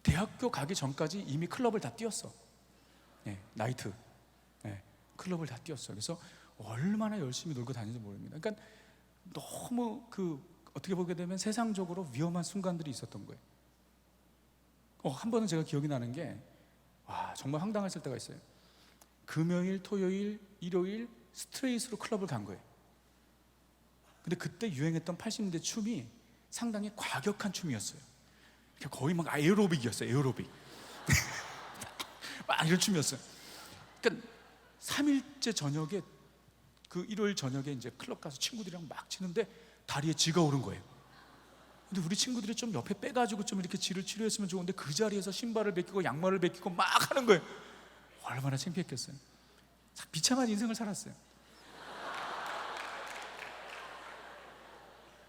대학교 가기 전까지 이미 클럽을 다 뛰었어. 네, 나이트, 네, 클럽을 다 뛰었어요. 그래서 얼마나 열심히 놀고 다니는지 모릅니다. 그러니까 너무 어떻게 보게 되면 세상적으로 위험한 순간들이 있었던 거예요. 한 번은 제가 기억이 나는 게 정말 황당했을 때가 있어요. 금요일, 토요일, 일요일 스트레이트로 클럽을 간 거예요. 근데 그때 유행했던 80년대 춤이 상당히 과격한 춤이었어요. 거의 막 에어로빅이었어요. 에어로빅. 막 이런 춤이었어요. 그러니까 3일째 저녁에 일요일 저녁에 이제 클럽 가서 친구들이랑 막 치는데 다리에 쥐가 오른 거예요. 근데 우리 친구들이 좀 옆에 빼가지고 좀 이렇게 쥐를 치료했으면 좋은데 그 자리에서 신발을 벗기고 양말을 벗기고 막 하는 거예요. 얼마나 창피했겠어요. 비참한 인생을 살았어요.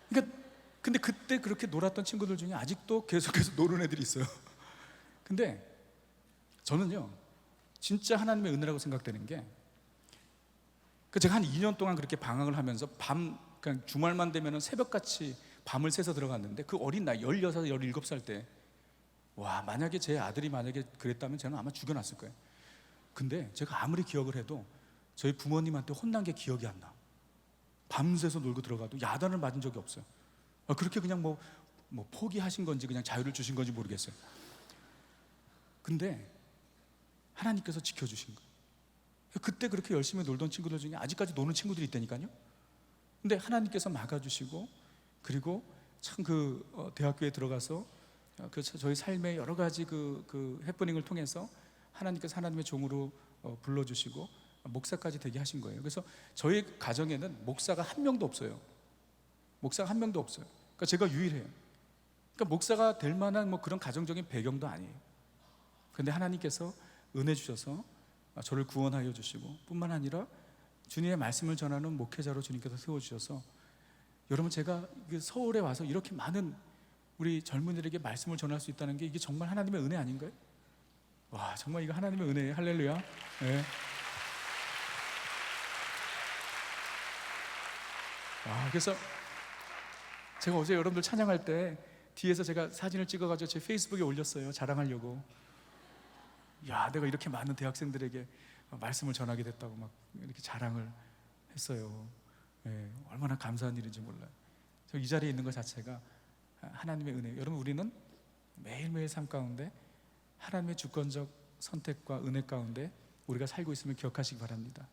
그러니까 근데 그때 그렇게 놀았던 친구들 중에 아직도 계속해서 노는 애들이 있어요. 근데 저는요, 진짜 하나님의 은혜라고 생각되는 게, 제가 한 2년 동안 그렇게 방황을 하면서 그냥 주말만 되면 새벽같이 밤을 새서 들어갔는데, 그 어린 나이 16, 17살 때 만약에 제 아들이 만약에 그랬다면 저는 아마 죽여놨을 거예요. 근데 제가 아무리 기억을 해도 저희 부모님한테 혼난 게 기억이 안 나. 밤새서 놀고 들어가도 야단을 맞은 적이 없어요. 그렇게 그냥 뭐 포기하신 건지 그냥 자유를 주신 건지 모르겠어요. 근데 하나님께서 지켜주신 거예요. 그때 그렇게 열심히 놀던 친구들 중에 아직까지 노는 친구들이 있다니까요. 근데 하나님께서 막아주시고, 그리고 참 대학교에 들어가서 저희 삶의 여러 가지 해프닝을 통해서 하나님께서 하나님의 종으로 불러주시고 목사까지 되게 하신 거예요. 그래서 저희 가정에는 목사가 한 명도 없어요. 목사가 한 명도 없어요. 그러니까 제가 유일해요. 그러니까 목사가 될 만한 그런 가정적인 배경도 아니에요. 근데 하나님께서 은혜 주셔서 저를 구원하여 주시고, 뿐만 아니라 주님의 말씀을 전하는 목회자로 주님께서 세워주셔서, 여러분 제가 서울에 와서 이렇게 많은 우리 젊은이들에게 말씀을 전할 수 있다는 게 이게 정말 하나님의 은혜 아닌가요? 정말 이거 하나님의 은혜예요. 할렐루야. 네. 그래서 제가 어제 여러분들 찬양할 때 뒤에서 제가 사진을 찍어가지고 제 페이스북에 올렸어요. 자랑하려고. 내가 이렇게 많은 대학생들에게 말씀을 전하게 됐다고 막 이렇게 자랑을 했어요. 얼마나 감사한 일인지 몰라요. 이 자리에 있는 것 자체가 하나님의 은혜. 여러분, 우리는 매일매일 삶 가운데 하나님의 주권적 선택과 은혜 가운데 우리가 살고 있음을 기억하시기 바랍니다.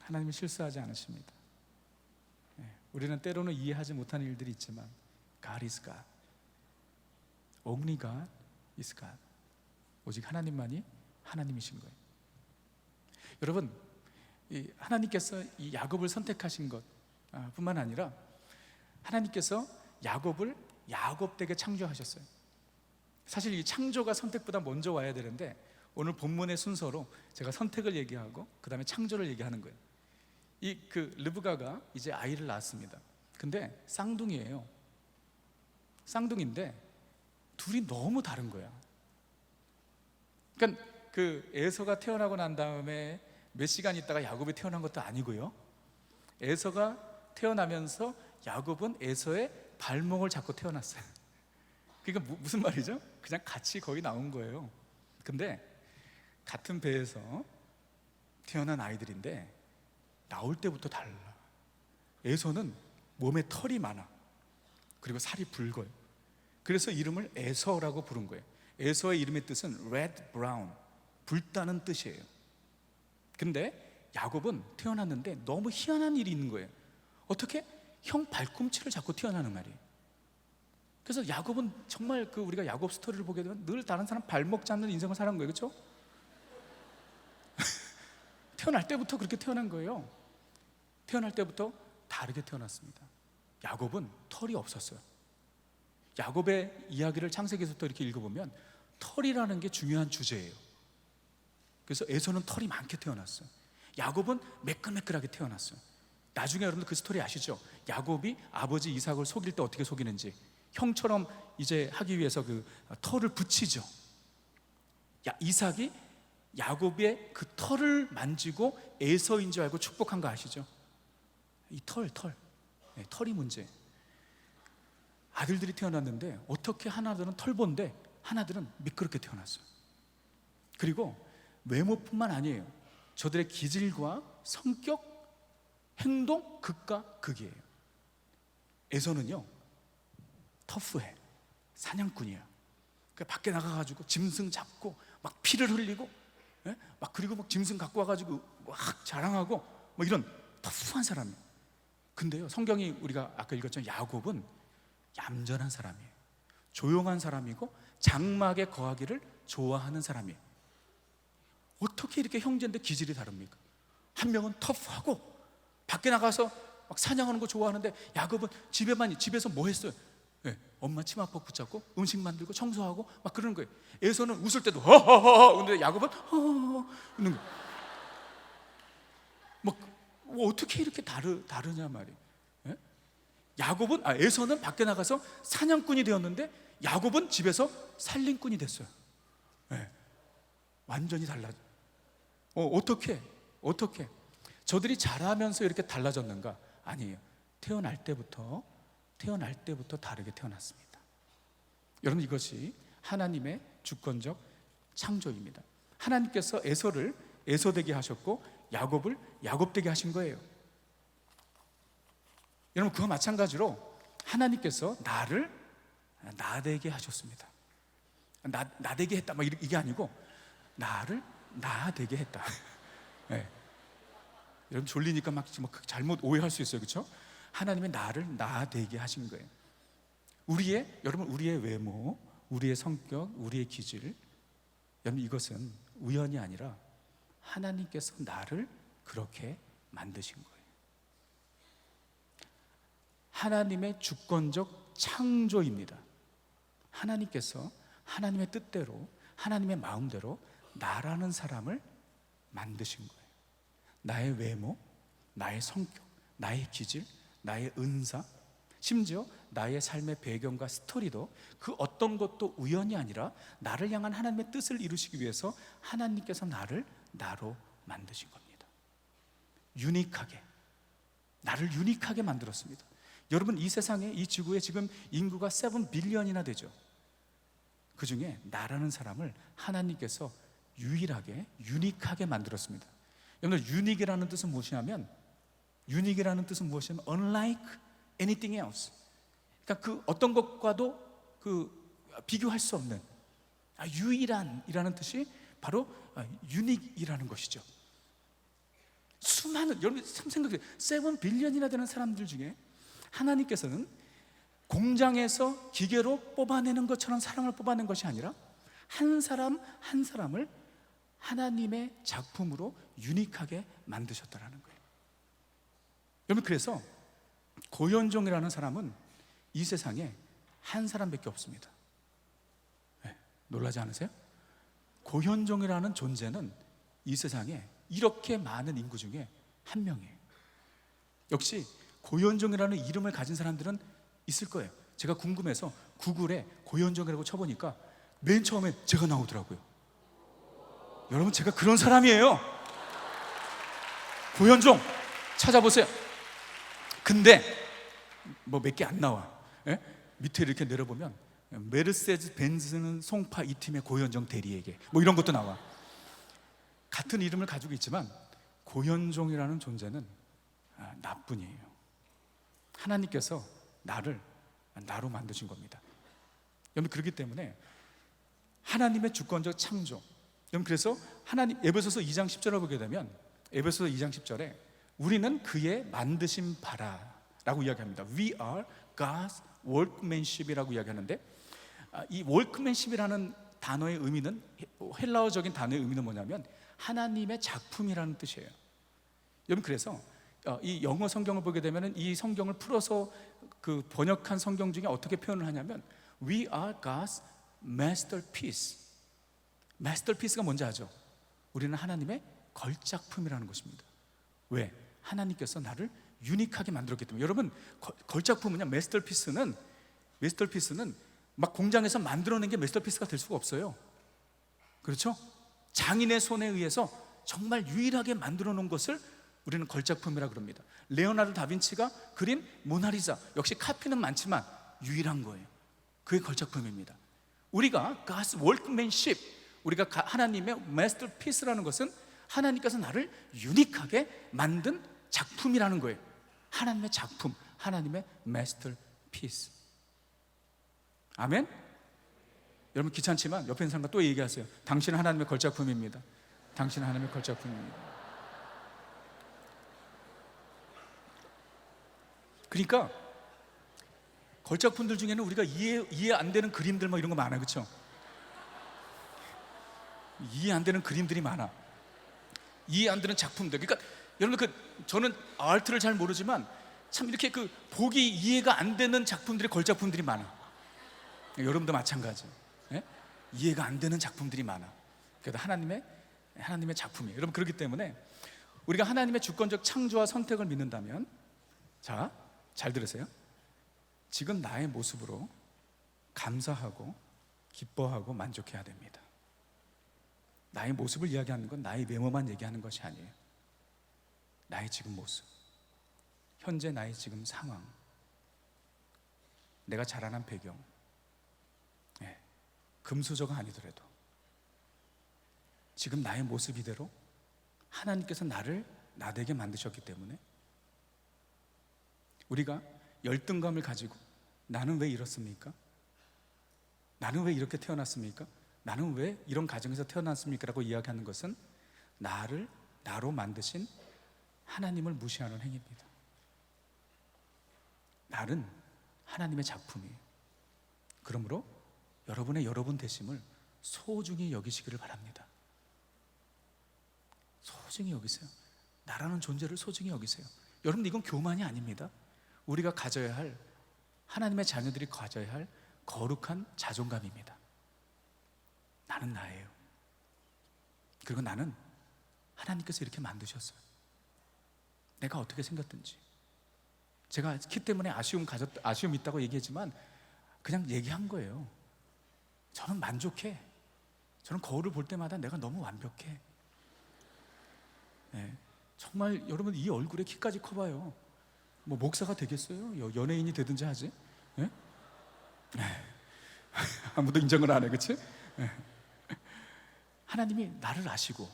하나님은 실수하지 않으십니다. 우리는 때로는 이해하지 못하는 일들이 있지만 God is God. Only God is God. 오직 하나님만이 하나님이신 거예요. 여러분, 하나님께서 이 야곱을 선택하신 것 뿐만 아니라 하나님께서 야곱을 야곱되게 창조하셨어요. 사실 이 창조가 선택보다 먼저 와야 되는데 오늘 본문의 순서로 제가 선택을 얘기하고 그 다음에 창조를 얘기하는 거예요. 르브가가 이제 아이를 낳았습니다. 근데 쌍둥이에요. 쌍둥이인데 둘이 너무 다른 거야. 그러니까 그 에서가 태어나고 난 다음에 몇 시간 있다가 야곱이 태어난 것도 아니고요. 에서가 태어나면서 야곱은 에서의 발목을 잡고 태어났어요. 그러니까 무슨 말이죠? 그냥 같이 거의 나온 거예요. 근데 같은 배에서 태어난 아이들인데 나올 때부터 달라. 에서는 몸에 털이 많아. 그리고 살이 붉어요. 그래서 이름을 에서라고 부른 거예요. 에서의 이름의 뜻은 red brown, 붉다는 뜻이에요. 근데 야곱은 태어났는데 너무 희한한 일이 있는 거예요. 어떻게 형 발꿈치를 잡고 태어나는 말이에요. 그래서 야곱은 정말 우리가 야곱 스토리를 보게 되면 늘 다른 사람 발목 잡는 인생을 사는 거예요. 그렇죠? 태어날 때부터 그렇게 태어난 거예요. 태어날 때부터 다르게 태어났습니다. 야곱은 털이 없었어요. 야곱의 이야기를 창세기에서부터 이렇게 읽어보면 털이라는 게 중요한 주제예요. 그래서 에서는 털이 많게 태어났어요. 야곱은 매끌매끌하게 태어났어요. 나중에 여러분들 그 스토리 아시죠? 야곱이 아버지 이삭을 속일 때 어떻게 속이는지, 형처럼 이제 하기 위해서 그 털을 붙이죠. 이삭이 야곱의 그 털을 만지고 에서인 줄 알고 축복한 거 아시죠? 이 털이 문제. 아들들이 태어났는데 어떻게 하나들은 털본데 하나들은 미끄럽게 태어났어요. 그리고 외모뿐만 아니에요. 저들의 기질과 성격, 행동, 극과 극이에요. 에서는요 터프해, 사냥꾼이야. 그러니까 밖에 나가가지고 짐승 잡고 막 피를 흘리고, 막 그리고 막 짐승 갖고 와가지고 막 자랑하고 뭐 이런 터프한 사람이에요. 근데요 성경이 우리가 아까 읽었잖아요. 야곱은 얌전한 사람이에요. 조용한 사람이고 장막에 거하기를 좋아하는 사람이에요. 어떻게 이렇게 형제인데 기질이 다릅니까? 한 명은 터프하고 밖에 나가서 막 사냥하는 거 좋아하는데 야곱은 집에서 뭐 했어요? 엄마 치마폭 붙잡고 음식 만들고 청소하고 막 그러는 거예요. 에서는 웃을 때도 허허허, 근데 야곱은 허허허 이러는 거예요. 뭐 어떻게 이렇게 다르냐 말이에요. 야곱은 에서는 밖에 나가서 사냥꾼이 되었는데 야곱은 집에서 살림꾼이 됐어요. 완전히 달라져. 어떻게 저들이 자라면서 이렇게 달라졌는가? 아니에요. 태어날 때부터 다르게 태어났습니다. 여러분, 이것이 하나님의 주권적 창조입니다. 하나님께서 에서를 에서되게 하셨고 야곱을 야곱되게 하신 거예요. 여러분, 그와 마찬가지로 하나님께서 나를 나되게 하셨습니다. 나되게 했다 막 이게 아니고 나를 나되게 했다. 네. 여러분 졸리니까 막 잘못 오해할 수 있어요, 그렇죠? 하나님의 나를 나되게 하신 거예요. 여러분 우리의 외모, 우리의 성격, 우리의 기질, 여러분 이것은 우연이 아니라 하나님께서 나를 그렇게 만드신 거예요. 하나님의 주권적 창조입니다. 하나님께서 하나님의 뜻대로, 하나님의 마음대로 나라는 사람을 만드신 거예요. 나의 외모, 나의 성격, 나의 기질, 나의 은사, 심지어 나의 삶의 배경과 스토리도 그 어떤 것도 우연이 아니라 나를 향한 하나님의 뜻을 이루시기 위해서 하나님께서 나를 나로 만드신 겁니다. 나를 유니크하게 만들었습니다. 여러분, 이 세상에, 이 지구에 지금 인구가 7 빌리언이나 되죠. 그 중에 나라는 사람을 하나님께서 유일하게, 유니크하게 만들었습니다. 여러분, 유니크라는 뜻은 무엇이냐면 unlike anything else. 그러니까 그 어떤 것과도 비교할 수 없는 유일한이라는 뜻이 바로 유닉이라는 것이죠. 수많은, 여러분 생각해요. 7 빌리언이나 되는 사람들 중에 하나님께서는 공장에서 기계로 뽑아내는 것처럼 사람을 뽑아낸 것이 아니라 한 사람 한 사람을 하나님의 작품으로 유니크하게 만드셨다라는 거예요. 여러분, 그래서 고현종이라는 사람은 이 세상에 한 사람밖에 없습니다. 놀라지 않으세요? 고현종이라는 존재는 이 세상에 이렇게 많은 인구 중에 한 명이에요. 역시 고현종이라는 이름을 가진 사람들은 있을 거예요. 제가 궁금해서 구글에 고현종이라고 쳐보니까 맨 처음에 제가 나오더라고요. 여러분, 제가 그런 사람이에요. 고현종 찾아보세요. 근데 뭐 몇 개 안 나와. 예? 밑에 이렇게 내려보면 메르세데스 벤츠는 송파 이 팀의 고현종 대리에게 뭐 이런 것도 나와. 같은 이름을 가지고 있지만 고현종이라는 존재는 나뿐이에요. 하나님께서 나를 나로 만드신 겁니다. 여러분, 그렇기 때문에 하나님의 주권적 창조. 여러분, 그래서 하나님 에베소서 2장 10절을 보게 되면 에베소서 2장 10절에 우리는 그의 만드신 바라라고 이야기합니다. We are God's workmanship이라고 이야기하는데, 이 workmanship이라는 단어의 의미는, 헬라어적인 단어의 의미는 뭐냐면 하나님의 작품이라는 뜻이에요. 여러분, 그래서 이 영어 성경을 보게 되면 이 성경을 풀어서 그 번역한 성경 중에 어떻게 표현을 하냐면 We are God's masterpiece. masterpiece가 뭔지 아죠? 우리는 하나님의 걸작품이라는 것입니다. 왜? 하나님께서 나를 유니크하게 만들었기 때문에. 여러분, 걸작품은요, masterpiece는 막 공장에서 만들어낸 게 masterpiece가 될 수가 없어요. 그렇죠? 장인의 손에 의해서 정말 유일하게 만들어 놓은 것을 우리는 걸작품이라 그럽니다. 레오나르도 다빈치가 그린 모나리자, 역시 카피는 많지만 유일한 거예요. 그게 걸작품입니다. 우리가 God's workmanship, 우리가 하나님의 masterpiece라는 것은 하나님께서 나를 유니크하게 만든 작품이라는 거예요. 하나님의 작품, 하나님의 masterpiece. 아멘? 여러분, 귀찮지만 옆에 있는 사람과 또 얘기하세요. 당신은 하나님의 걸작품입니다. 당신은 하나님의 걸작품입니다. 그러니까 걸작품들 중에는 우리가 이해 안 되는 그림들 막 이런 거 많아, 그렇죠? 이해 안 되는 그림들이 많아. 이해 안 되는 작품들. 그러니까 여러분, 저는 아트를 잘 모르지만 참 이렇게 보기 이해가 안 되는 작품들이 걸작품들이 많아. 여러분도 마찬가지. 예? 이해가 안 되는 작품들이 많아. 그래도 하나님의 작품이에요. 여러분, 그렇기 때문에 우리가 하나님의 주권적 창조와 선택을 믿는다면, 자, 잘 들으세요. 지금 나의 모습으로 감사하고 기뻐하고 만족해야 됩니다. 나의 모습을 이야기하는 건 나의 외모만 얘기하는 것이 아니에요. 나의 지금 모습, 현재 나의 지금 상황, 내가 자라난 배경, 금수저가 아니더라도 지금 나의 모습 이대로 하나님께서 나를 나되게 만드셨기 때문에 우리가 열등감을 가지고 나는 왜 이렇습니까? 나는 왜 이렇게 태어났습니까? 나는 왜 이런 가정에서 태어났습니까? 라고 이야기하는 것은 나를 나로 만드신 하나님을 무시하는 행위입니다. 나는 하나님의 작품이에요. 그러므로 여러분의 여러분 되심을 소중히 여기시기를 바랍니다. 소중히 여기세요. 나라는 존재를 소중히 여기세요. 여러분, 이건 교만이 아닙니다. 우리가 가져야 할, 하나님의 자녀들이 가져야 할 거룩한 자존감입니다. 나는 나예요. 그리고 나는 하나님께서 이렇게 만드셨어요. 내가 어떻게 생겼든지. 제가 키 때문에 아쉬움 있다고 얘기했지만 그냥 얘기한 거예요. 저는 만족해. 저는 거울을 볼 때마다 내가 너무 완벽해. 네. 정말 여러분, 이 얼굴에 키까지 커봐요. 뭐 목사가 되겠어요? 연예인이 되든지 하지. 네? 아무도 인정을 안 해, 그치? 네. 하나님이 나를 아시고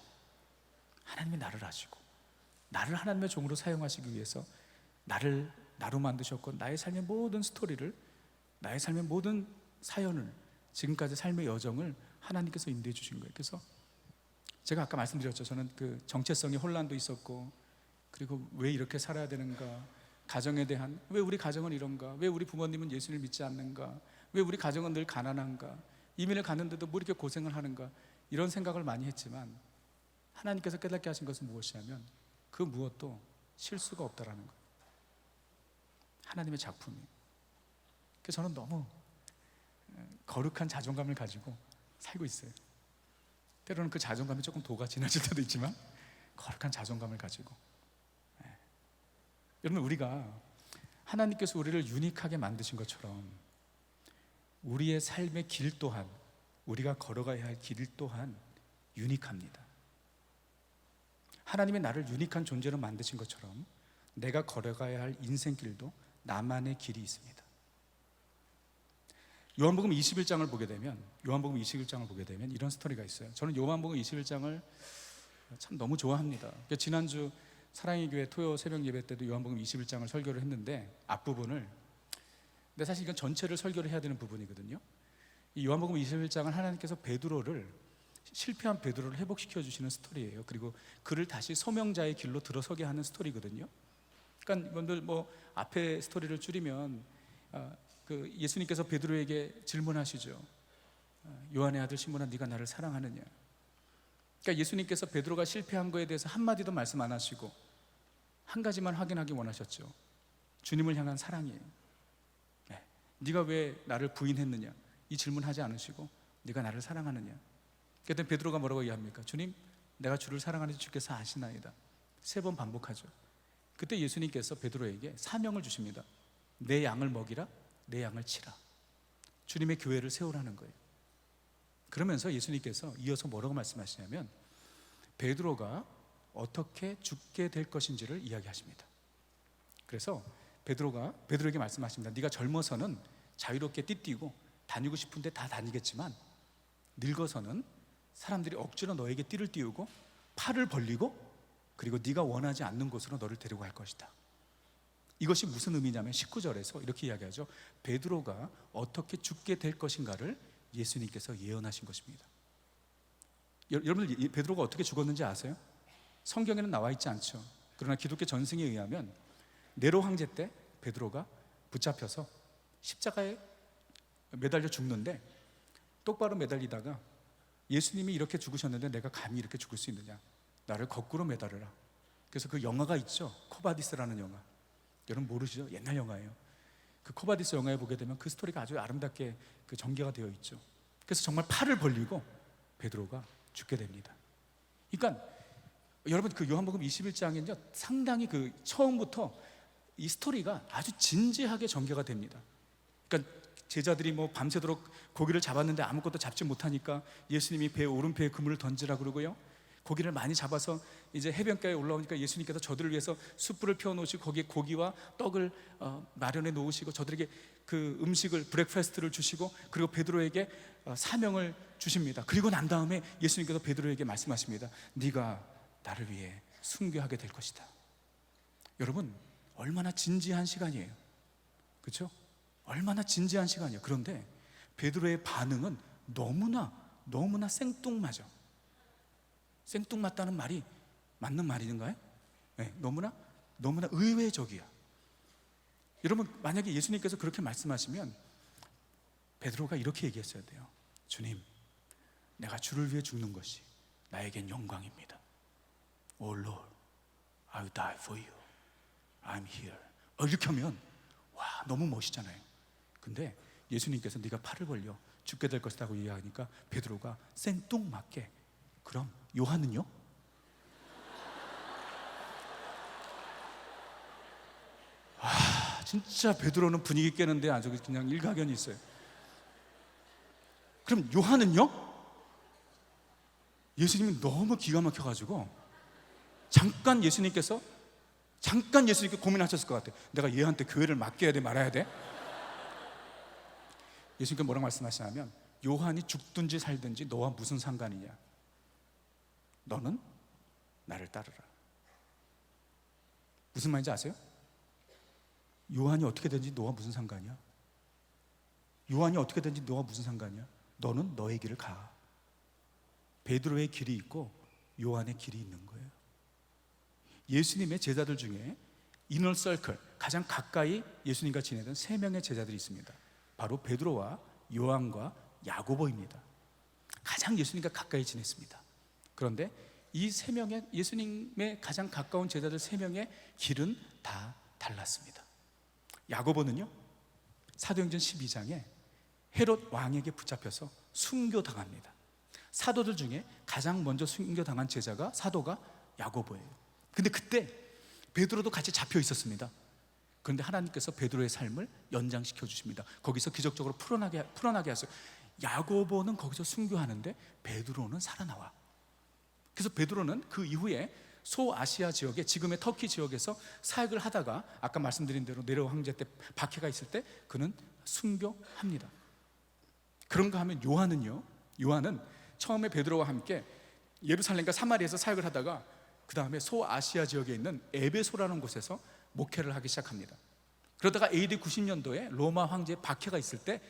나를 하나님의 종으로 사용하시기 위해서 나를 나로 만드셨고, 나의 삶의 모든 스토리를, 나의 삶의 모든 사연을, 지금까지 삶의 여정을 하나님께서 인도해 주신 거예요. 그래서 제가 아까 말씀드렸죠. 저는 정체성의 혼란도 있었고, 그리고 왜 이렇게 살아야 되는가, 가정에 대한, 왜 우리 가정은 이런가, 왜 우리 부모님은 예수를 믿지 않는가, 왜 우리 가정은 늘 가난한가, 이민을 갔는데도 뭐 이렇게 고생을 하는가, 이런 생각을 많이 했지만 하나님께서 깨닫게 하신 것은 무엇이냐면 그 무엇도 실수가 없다라는 거예요. 하나님의 작품이에요. 그래서 저는 너무 거룩한 자존감을 가지고 살고 있어요. 때로는 그 자존감이 조금 도가 지나칠 때도 있지만 거룩한 자존감을 가지고. 여러분, 우리가 하나님께서 우리를 유니크하게 만드신 것처럼 우리의 삶의 길 또한, 우리가 걸어가야 할 길 또한 유니크합니다. 하나님이 나를 유니크한 존재로 만드신 것처럼 내가 걸어가야 할 인생길도 나만의 길이 있습니다. 요한복음 21장을 보게 되면 이런 스토리가 있어요. 저는 요한복음 21장을 참 너무 좋아합니다. 지난주 사랑의 교회 토요 새벽 예배 때도 요한복음 21장을 설교를 했는데 앞부분을, 근데 사실 이건 전체를 설교를 해야 되는 부분이거든요. 이 요한복음 21장은 하나님께서 실패한 베드로를 회복시켜 주시는 스토리예요. 그리고 그를 다시 소명자의 길로 들어서게 하는 스토리거든요. 그러니까 여러분들 앞에 스토리를 줄이면 예수님께서 베드로에게 질문하시죠. 요한의 아들 시몬아, 네가 나를 사랑하느냐? 그러니까 예수님께서 베드로가 실패한 거에 대해서 한마디도 말씀 안 하시고 한 가지만 확인하기 원하셨죠. 주님을 향한 사랑이에요. 네가 왜 나를 부인했느냐? 이 질문하지 않으시고 네가 나를 사랑하느냐? 그때 베드로가 뭐라고 얘기합니까? 주님, 내가 주를 사랑하는지 주께서 아시나이다. 3번 반복하죠. 그때 예수님께서 베드로에게 사명을 주십니다. 내 양을 먹이라, 내 양을 치라. 주님의 교회를 세우라는 거예요. 그러면서 예수님께서 이어서 뭐라고 말씀하시냐면 베드로가 어떻게 죽게 될 것인지를 이야기하십니다. 그래서 베드로에게 말씀하십니다. 네가 젊어서는 자유롭게 띠뛰고 다니고 싶은데 다 다니겠지만 늙어서는 사람들이 억지로 너에게 띠를 띄우고 팔을 벌리고 그리고 네가 원하지 않는 곳으로 너를 데리고 갈 것이다. 이것이 무슨 의미냐면 19절에서 이렇게 이야기하죠. 베드로가 어떻게 죽게 될 것인가를 예수님께서 예언하신 것입니다. 여러분들 베드로가 어떻게 죽었는지 아세요? 성경에는 나와 있지 않죠. 그러나 기독교 전승에 의하면 네로 황제 때 베드로가 붙잡혀서 십자가에 매달려 죽는데 똑바로 매달리다가 예수님이 이렇게 죽으셨는데 내가 감히 이렇게 죽을 수 있느냐? 나를 거꾸로 매달으라. 그래서 그 영화가 있죠. 코바디스라는 영화. 여러분 모르시죠? 옛날 영화예요. 그 코바디스 영화에 보게 되면 그 스토리가 아주 아름답게 전개가 되어 있죠. 그래서 정말 팔을 벌리고 베드로가 죽게 됩니다. 그러니까 여러분 요한복음 21장은요 상당히 처음부터 이 스토리가 아주 진지하게 전개가 됩니다. 그러니까 제자들이 밤새도록 고기를 잡았는데 아무것도 잡지 못하니까 예수님이 배 오른배에 그물을 던지라 그러고요. 고기를 많이 잡아서 이제 해변가에 올라오니까 예수님께서 저들을 위해서 숯불을 피워놓으시고 거기에 고기와 떡을 마련해 놓으시고 저들에게 그 음식을 브렉퍼스트를 주시고 그리고 베드로에게 사명을 주십니다. 그리고 난 다음에 예수님께서 베드로에게 말씀하십니다. 네가 나를 위해 순교하게 될 것이다. 여러분 얼마나 진지한 시간이에요. 그렇죠? 얼마나 진지한 시간이에요. 그런데 베드로의 반응은 너무나 생뚱맞아. 생뚱맞다는 말이 맞는 말인가요? 네, 너무나 의외적이야. 여러분 만약에 예수님께서 그렇게 말씀하시면 베드로가 이렇게 얘기했어야 돼요. 주님, 내가 주를 위해 죽는 것이 나에겐 영광입니다. Oh Lord, I'll die for you. I'm here. 이렇게 하면 와 너무 멋있잖아요. 근데 예수님께서 네가 팔을 벌려 죽게 될 것이라고 이야기하니까 베드로가 생뚱맞게 그럼 요한은요? 진짜 베드로는 분위기 깨는데 아주 그냥 일가견이 있어요. 그럼 요한은요? 예수님이 너무 기가 막혀가지고 잠깐 예수님께 고민하셨을 것 같아요. 내가 얘한테 교회를 맡겨야 돼 말아야 돼? 예수님께서 뭐라고 말씀하시냐면 요한이 죽든지 살든지 너와 무슨 상관이냐? 너는 나를 따르라. 무슨 말인지 아세요? 요한이 어떻게 되든지 너와 무슨 상관이야? 요한이 어떻게 되든지 너와 무슨 상관이야? 너는 너의 길을 가. 베드로의 길이 있고 요한의 길이 있는 거예요. 예수님의 제자들 중에 이너 서클, 가장 가까이 예수님과 지내던 3명의 제자들이 있습니다. 바로 베드로와 요한과 야고보입니다. 가장 예수님과 가까이 지냈습니다. 그런데 이 3명의 예수님의 가장 가까운 제자들 3명의 길은 다 달랐습니다. 야고보는요 사도행전 12장에 헤롯 왕에게 붙잡혀서 순교당합니다. 사도들 중에 가장 먼저 순교당한 사도가 야고보예요. 근데 그때 베드로도 같이 잡혀 있었습니다. 그런데 하나님께서 베드로의 삶을 연장시켜 주십니다. 거기서 기적적으로 풀어나게 하세요. 야고보는 거기서 순교하는데 베드로는 살아나와. 그래서 베드로는 그 이후에 소아시아 지역에, 지금의 터키 지역에서 사역을 하다가 아까 말씀드린 대로 네로 황제 때 박해가 있을 때 그는 순교합니다. 그런가 하면 요한은 처음에 베드로와 함께 예루살렘과 사마리아에서 사역을 하다가 그 다음에 소아시아 지역에 있는 에베소라는 곳에서 목회를 하기 시작합니다. 그러다가 AD 90년도에 로마 황제의 박해가 있을 때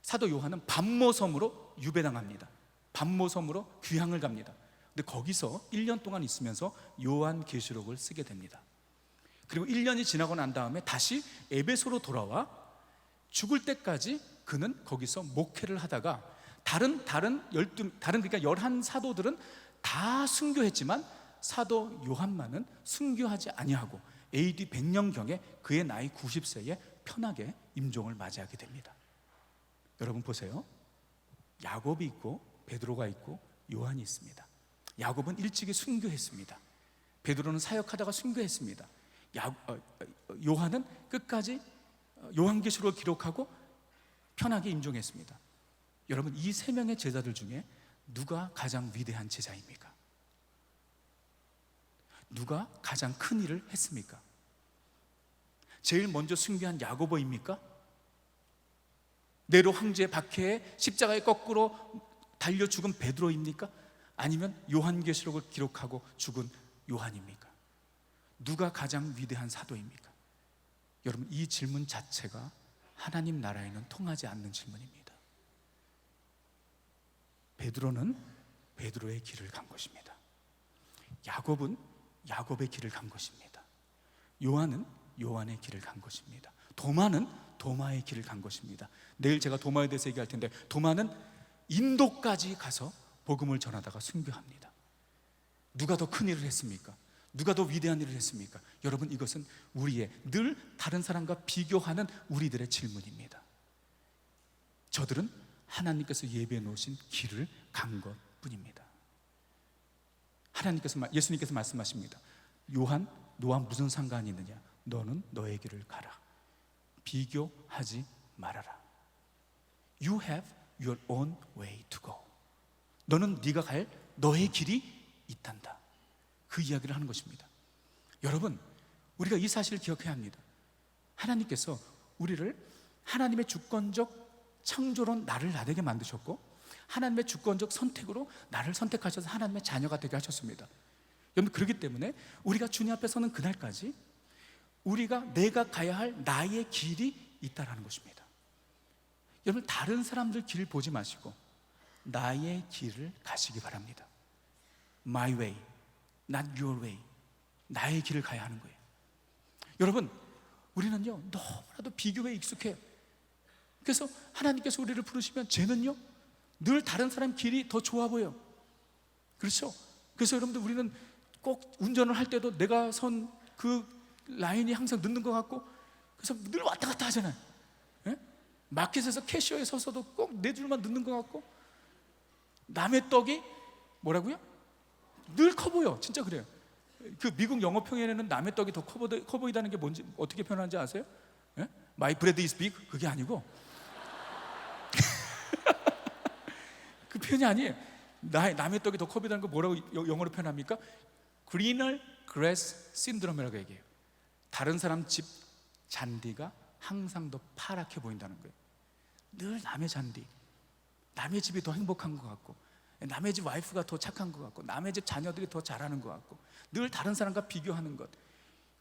사도 요한은 반모섬으로 유배당합니다. 반모섬으로 귀향을 갑니다. 근데 거기서 1년 동안 있으면서 요한계시록을 쓰게 됩니다. 그리고 1년이 지나고 난 다음에 다시 에베소로 돌아와 죽을 때까지 그는 거기서 목회를 하다가 다른 그러니까 11사도들은 다 순교했지만 사도 요한만은 순교하지 아니하고 AD 100년경에 그의 나이 90세에 편하게 임종을 맞이하게 됩니다. 여러분 보세요. 야곱이 있고 베드로가 있고 요한이 있습니다. 야곱은 일찍이 순교했습니다. 베드로는 사역하다가 순교했습니다. 요한은 끝까지 요한계시록을 기록하고 편하게 임종했습니다. 여러분, 이 세 명의 제자들 중에 누가 가장 위대한 제자입니까? 누가 가장 큰 일을 했습니까? 제일 먼저 순교한 야고보입니까? 네로 황제의 박해에 십자가에 거꾸로 달려 죽은 베드로입니까? 아니면 요한계시록을 기록하고 죽은 요한입니까? 누가 가장 위대한 사도입니까? 여러분, 이 질문 자체가 하나님 나라에는 통하지 않는 질문입니다. 베드로는 베드로의 길을 간 것입니다. 야곱은 야곱의 길을 간 것입니다. 요한은 요한의 길을 간 것입니다. 도마는 도마의 길을 간 것입니다. 내일 제가 도마에 대해서 얘기할 텐데, 도마는 인도까지 가서 복음을 전하다가 순교합니다. 누가 더 큰 일을 했습니까? 누가 더 위대한 일을 했습니까? 여러분, 이것은 우리의 늘 다른 사람과 비교하는 우리들의 질문입니다. 저들은 하나님께서 예비해 놓으신 길을 간 것뿐입니다. 예수님께서 말씀하십니다. 요한, 너와 무슨 상관이 있느냐? 너는 너의 길을 가라. 비교하지 말아라. You have your own way to go. 너는 네가 갈 너의 길이 있단다. 그 이야기를 하는 것입니다. 여러분, 우리가 이 사실을 기억해야 합니다. 하나님께서 우리를 하나님의 주권적 창조로 나를 나되게 만드셨고, 하나님의 주권적 선택으로 나를 선택하셔서 하나님의 자녀가 되게 하셨습니다. 여러분, 그렇기 때문에 우리가 주님 앞에 서는 그날까지 내가 가야 할 나의 길이 있다라는 것입니다. 여러분, 다른 사람들 길을 보지 마시고 나의 길을 가시기 바랍니다. My way, not your way. 나의 길을 가야 하는 거예요. 여러분, 우리는요 너무나도 비교에 익숙해요. 그래서 하나님께서 우리를 부르시면 쟤는요 늘 다른 사람 길이 더 좋아 보여. 그렇죠? 그래서 여러분들, 우리는 꼭 운전을 할 때도 내가 선 그 라인이 항상 늦는 것 같고, 그래서 늘 왔다 갔다 하잖아요. 예? 마켓에서 캐시어에 서서도 꼭 내 줄만 늦는 것 같고, 남의 떡이 뭐라고요? 늘 커 보여. 진짜 그래요. 그 미국 영어 표현에는 남의 떡이 더 커 보이다는 게 뭔지 어떻게 표현하는지 아세요? 예? My bread is big. 그게 아니고 그 표현이 아니에요. 남의 떡이 더 커 보이다는 거 뭐라고 영어로 표현합니까? Greener grass syndrome라고 얘기해요. 다른 사람 집 잔디가 항상 더 파랗게 보인다는 거예요. 늘 남의 잔디, 남의 집이 더 행복한 것 같고, 남의 집 와이프가 더 착한 것 같고, 남의 집 자녀들이 더 잘하는 것 같고, 늘 다른 사람과 비교하는 것.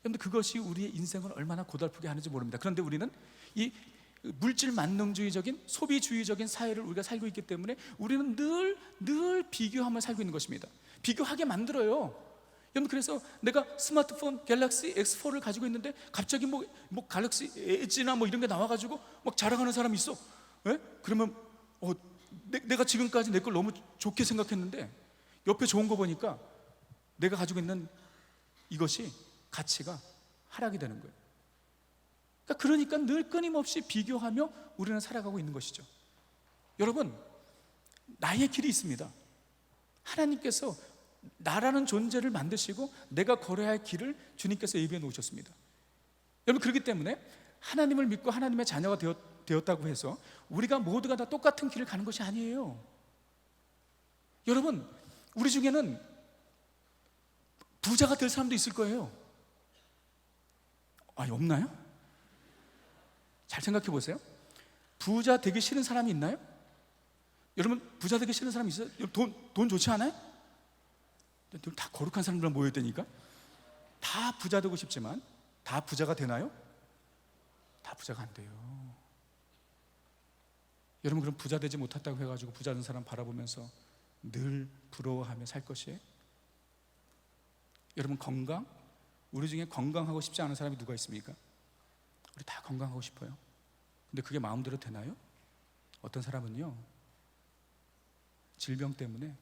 그런데 그것이 우리의 인생을 얼마나 고달프게 하는지 모릅니다. 그런데 우리는 이 물질 만능주의적인 소비주의적인 사회를 우리가 살고 있기 때문에 우리는 늘 비교하며 살고 있는 것입니다. 비교하게 만들어요. 여러분, 그래서 내가 스마트폰 갤럭시 X4를 가지고 있는데 갑자기 뭐 갤럭시 엣지나 뭐 이런 게 나와가지고 막 자랑하는 사람이 있어. 예? 그러면 내가 지금까지 내 걸 너무 좋게 생각했는데 옆에 좋은 거 보니까 내가 가지고 있는 이것이 가치가 하락이 되는 거예요. 그러니까 늘 끊임없이 비교하며 우리는 살아가고 있는 것이죠. 여러분, 나의 길이 있습니다. 하나님께서 나라는 존재를 만드시고 내가 걸어야 할 길을 주님께서 예비해 놓으셨습니다. 여러분, 그렇기 때문에 하나님을 믿고 하나님의 자녀가 되었다고 해서 우리가 모두가 다 똑같은 길을 가는 것이 아니에요. 여러분, 우리 중에는 부자가 될 사람도 있을 거예요. 없나요? 잘 생각해 보세요. 부자 되기 싫은 사람이 있나요? 여러분, 부자 되기 싫은 사람 있어요? 돈 좋지 않아요? 다 거룩한 사람들만 모여야 되니까. 다 부자 되고 싶지만 다 부자가 되나요? 다 부자가 안 돼요. 여러분, 그럼 부자 되지 못했다고 해가지고 부자 된 사람 바라보면서 늘 부러워하며 살 것이에요? 여러분, 건강? 우리 중에 건강하고 싶지 않은 사람이 누가 있습니까? 우리 다 건강하고 싶어요. 근데 그게 마음대로 되나요? 어떤 사람은요, 질병 때문에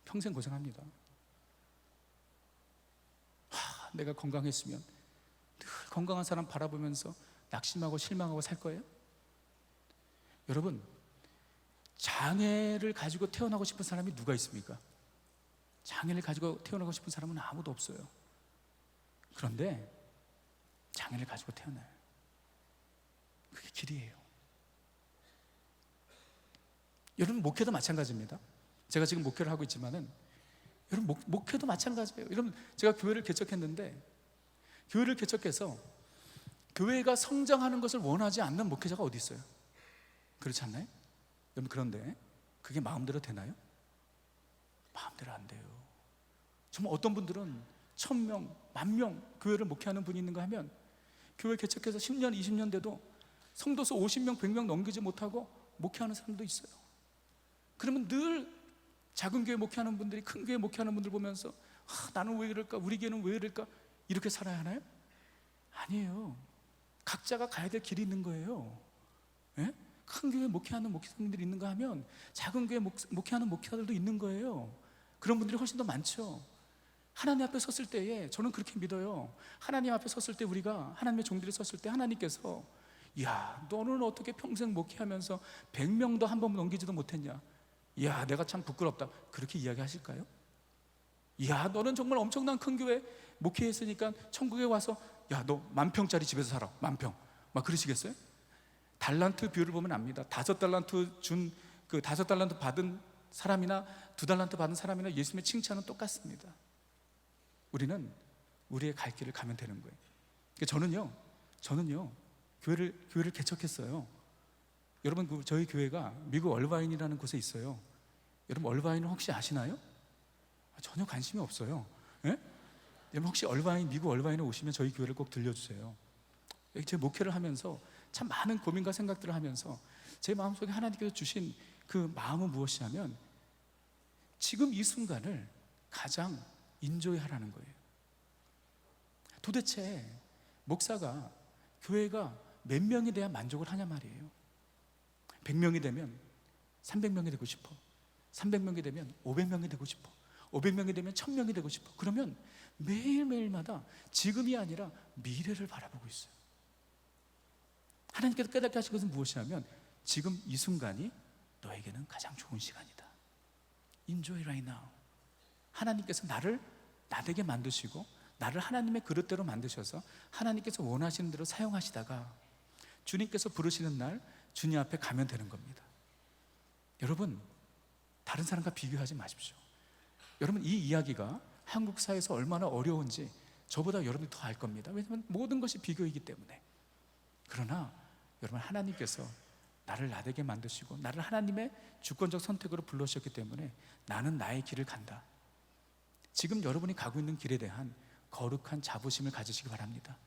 평생 고생합니다. 내가 건강했으면, 늘 건강한 사람 바라보면서 낙심하고 실망하고 살 거예요? 여러분, 장애를 가지고 태어나고 싶은 사람이 누가 있습니까? 장애를 가지고 태어나고 싶은 사람은 아무도 없어요. 그런데 장애를 가지고 태어나요. 그게 길이에요. 여러분, 목회도 마찬가지입니다. 제가 지금 목회를 하고 있지만은, 여러분, 목회도 마찬가지예요. 여러분, 제가 교회를 개척했는데, 교회를 개척해서 교회가 성장하는 것을 원하지 않는 목회자가 어디 있어요? 그렇지 않나요? 여러분, 그런데 그게 마음대로 되나요? 마음대로 안 돼요. 정말 어떤 분들은 1000명, 10,000명 교회를 목회하는 분이 있는가 하면, 교회 개척해서 10년, 20년 돼도 성도수 50명, 100명 넘기지 못하고 목회하는 사람도 있어요. 그러면 늘 작은 교회 목회하는 분들이 큰 교회 목회하는 분들 보면서 나는 왜 이럴까? 우리 교회는 왜 이럴까? 이렇게 살아야 하나요? 아니에요. 각자가 가야 될 길이 있는 거예요. 예? 큰 교회 목회하는 목회자들이 있는가 하면 작은 교회 목회하는 목회자들도 있는 거예요. 그런 분들이 훨씬 더 많죠. 하나님 앞에 섰을 때에 저는 그렇게 믿어요. 하나님 앞에 섰을 때, 우리가 하나님의 종들이 섰을 때 하나님께서, 야, 너는 어떻게 평생 목회하면서 100명도 한 번 넘기지도 못했냐? 야, 내가 참 부끄럽다. 그렇게 이야기하실까요? 야, 너는 정말 엄청난 큰 교회 목회했으니까 천국에 와서, 야, 너 10,000평짜리 집에서 살아. 10,000평. 막 그러시겠어요? 달란트 비율을 보면 압니다. 5달란트 준, 그 5달란트 받은 사람이나 2달란트 받은 사람이나 예수님의 칭찬은 똑같습니다. 우리는 우리의 갈 길을 가면 되는 거예요. 저는요 교회를 개척했어요. 여러분, 저희 교회가 미국 얼바인이라는 곳에 있어요. 여러분, 얼바인을 혹시 아시나요? 전혀 관심이 없어요. 예? 여러분, 혹시 미국 얼바인에 오시면 저희 교회를 꼭 들려주세요. 제 목회를 하면서 참 많은 고민과 생각들을 하면서 제 마음속에 하나님께서 주신 그 마음은 무엇이냐면, 지금 이 순간을 가장 인조해하라는 거예요. 도대체 목사가, 교회가 몇 명이 돼야 만족을 하냐 말이에요. 100명이 되면 300명이 되고 싶어. 300명이 되면 500명이 되고 싶어. 500명이 되면 1000명이 되고 싶어. 그러면 매일매일마다 지금이 아니라 미래를 바라보고 있어요. 하나님께서 깨닫게 하신 것은 무엇이냐면, 지금 이 순간이 너에게는 가장 좋은 시간이다. Enjoy right now. 하나님께서 나를 나되게 만드시고 나를 하나님의 그릇대로 만드셔서 하나님께서 원하시는 대로 사용하시다가 주님께서 부르시는 날 주님 앞에 가면 되는 겁니다. 여러분, 다른 사람과 비교하지 마십시오. 여러분, 이 이야기가 한국 사회에서 얼마나 어려운지 저보다 여러분이 더 알 겁니다. 왜냐하면 모든 것이 비교이기 때문에. 그러나 여러분, 하나님께서 나를 나되게 만드시고 나를 하나님의 주권적 선택으로 불러주셨기 때문에 나는 나의 길을 간다. 지금 여러분이 가고 있는 길에 대한 거룩한 자부심을 가지시기 바랍니다.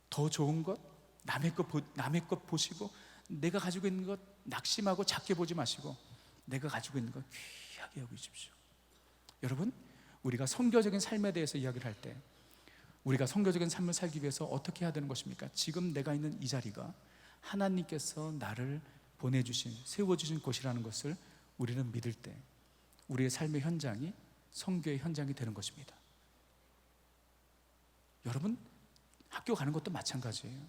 더 좋은 것, 남의 것 보시고 내가 가지고 있는 것 낙심하고 작게 보지 마시고 내가 가지고 있는 것 귀하게 여기십시오. 여러분, 우리가 선교적인 삶에 대해서 이야기를 할 때, 우리가 선교적인 삶을 살기 위해서 어떻게 해야 되는 것입니까? 지금 내가 있는 이 자리가 하나님께서 나를 보내주신, 세워주신 곳이라는 것을 우리는 믿을 때 우리의 삶의 현장이 선교의 현장이 되는 것입니다. 여러분, 학교 가는 것도 마찬가지예요.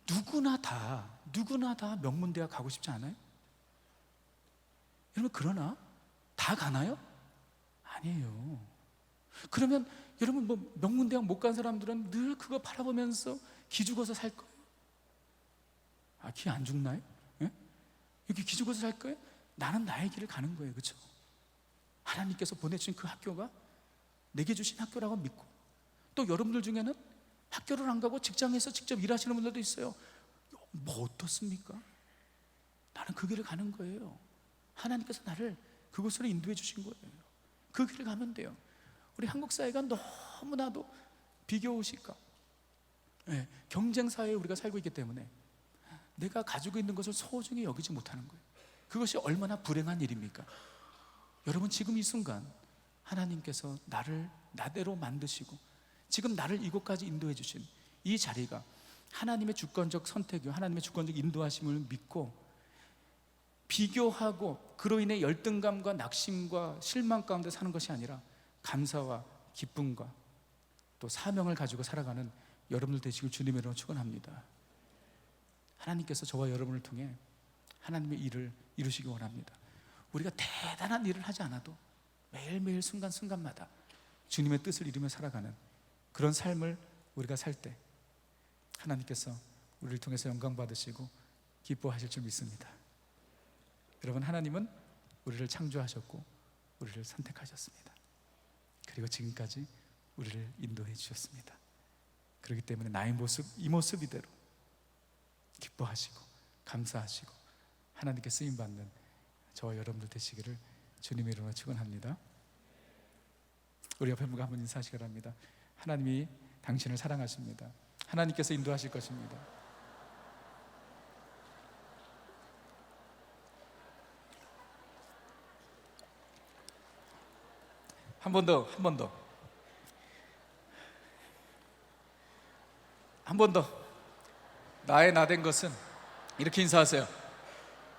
누구나 다 명문대학 가고 싶지 않아요? 여러분, 그러나 다 가나요? 아니에요. 그러면 여러분, 명문대학 못 간 사람들은 늘 그거 바라보면서 기죽어서 살 거예요? 기 안 죽나요? 예? 이렇게 기죽어서 살 거예요? 나는 나의 길을 가는 거예요. 그렇죠? 하나님께서 보내주신 그 학교가 내게 주신 학교라고 믿고, 또 여러분들 중에는 학교를 안 가고 직장에서 직접 일하시는 분들도 있어요. 뭐 어떻습니까? 나는 그 길을 가는 거예요. 하나님께서 나를 그곳으로 인도해 주신 거예요. 그 길을 가면 돼요. 우리 한국 사회가 너무나도 비교의식과 경쟁 사회에 우리가 살고 있기 때문에 내가 가지고 있는 것을 소중히 여기지 못하는 거예요. 그것이 얼마나 불행한 일입니까? 여러분, 지금 이 순간 하나님께서 나를 나대로 만드시고 지금 나를 이곳까지 인도해 주신 이 자리가 하나님의 주권적 선택이요, 하나님의 주권적 인도하심을 믿고 비교하고 그로 인해 열등감과 낙심과 실망 가운데 사는 것이 아니라 감사와 기쁨과 또 사명을 가지고 살아가는 여러분들 되시길 주님의 이름으로 축원합니다. 하나님께서 저와 여러분을 통해 하나님의 일을 이루시기 원합니다. 우리가 대단한 일을 하지 않아도 매일매일 순간순간마다 주님의 뜻을 이루며 살아가는 그런 삶을 우리가 살 때 하나님께서 우리를 통해서 영광 받으시고 기뻐하실 줄 믿습니다. 여러분, 하나님은 우리를 창조하셨고 우리를 선택하셨습니다. 그리고 지금까지 우리를 인도해 주셨습니다. 그렇기 때문에 나의 모습, 이 모습 이대로 기뻐하시고 감사하시고 하나님께 쓰임받는 저와 여러분들 되시기를 주님의 이름으로 축원합니다. 우리 옆에 분과 한번 인사하시기 바랍니다. 하나님이 당신을 사랑하십니다. 하나님께서 인도하실 것입니다. 한 번 더, 한 번 더, 한 번 더. 나의 나된 것은, 이렇게 인사하세요.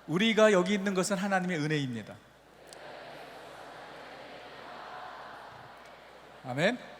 우리가 여기 있는 것은 하나님의 은혜입니다. 아멘.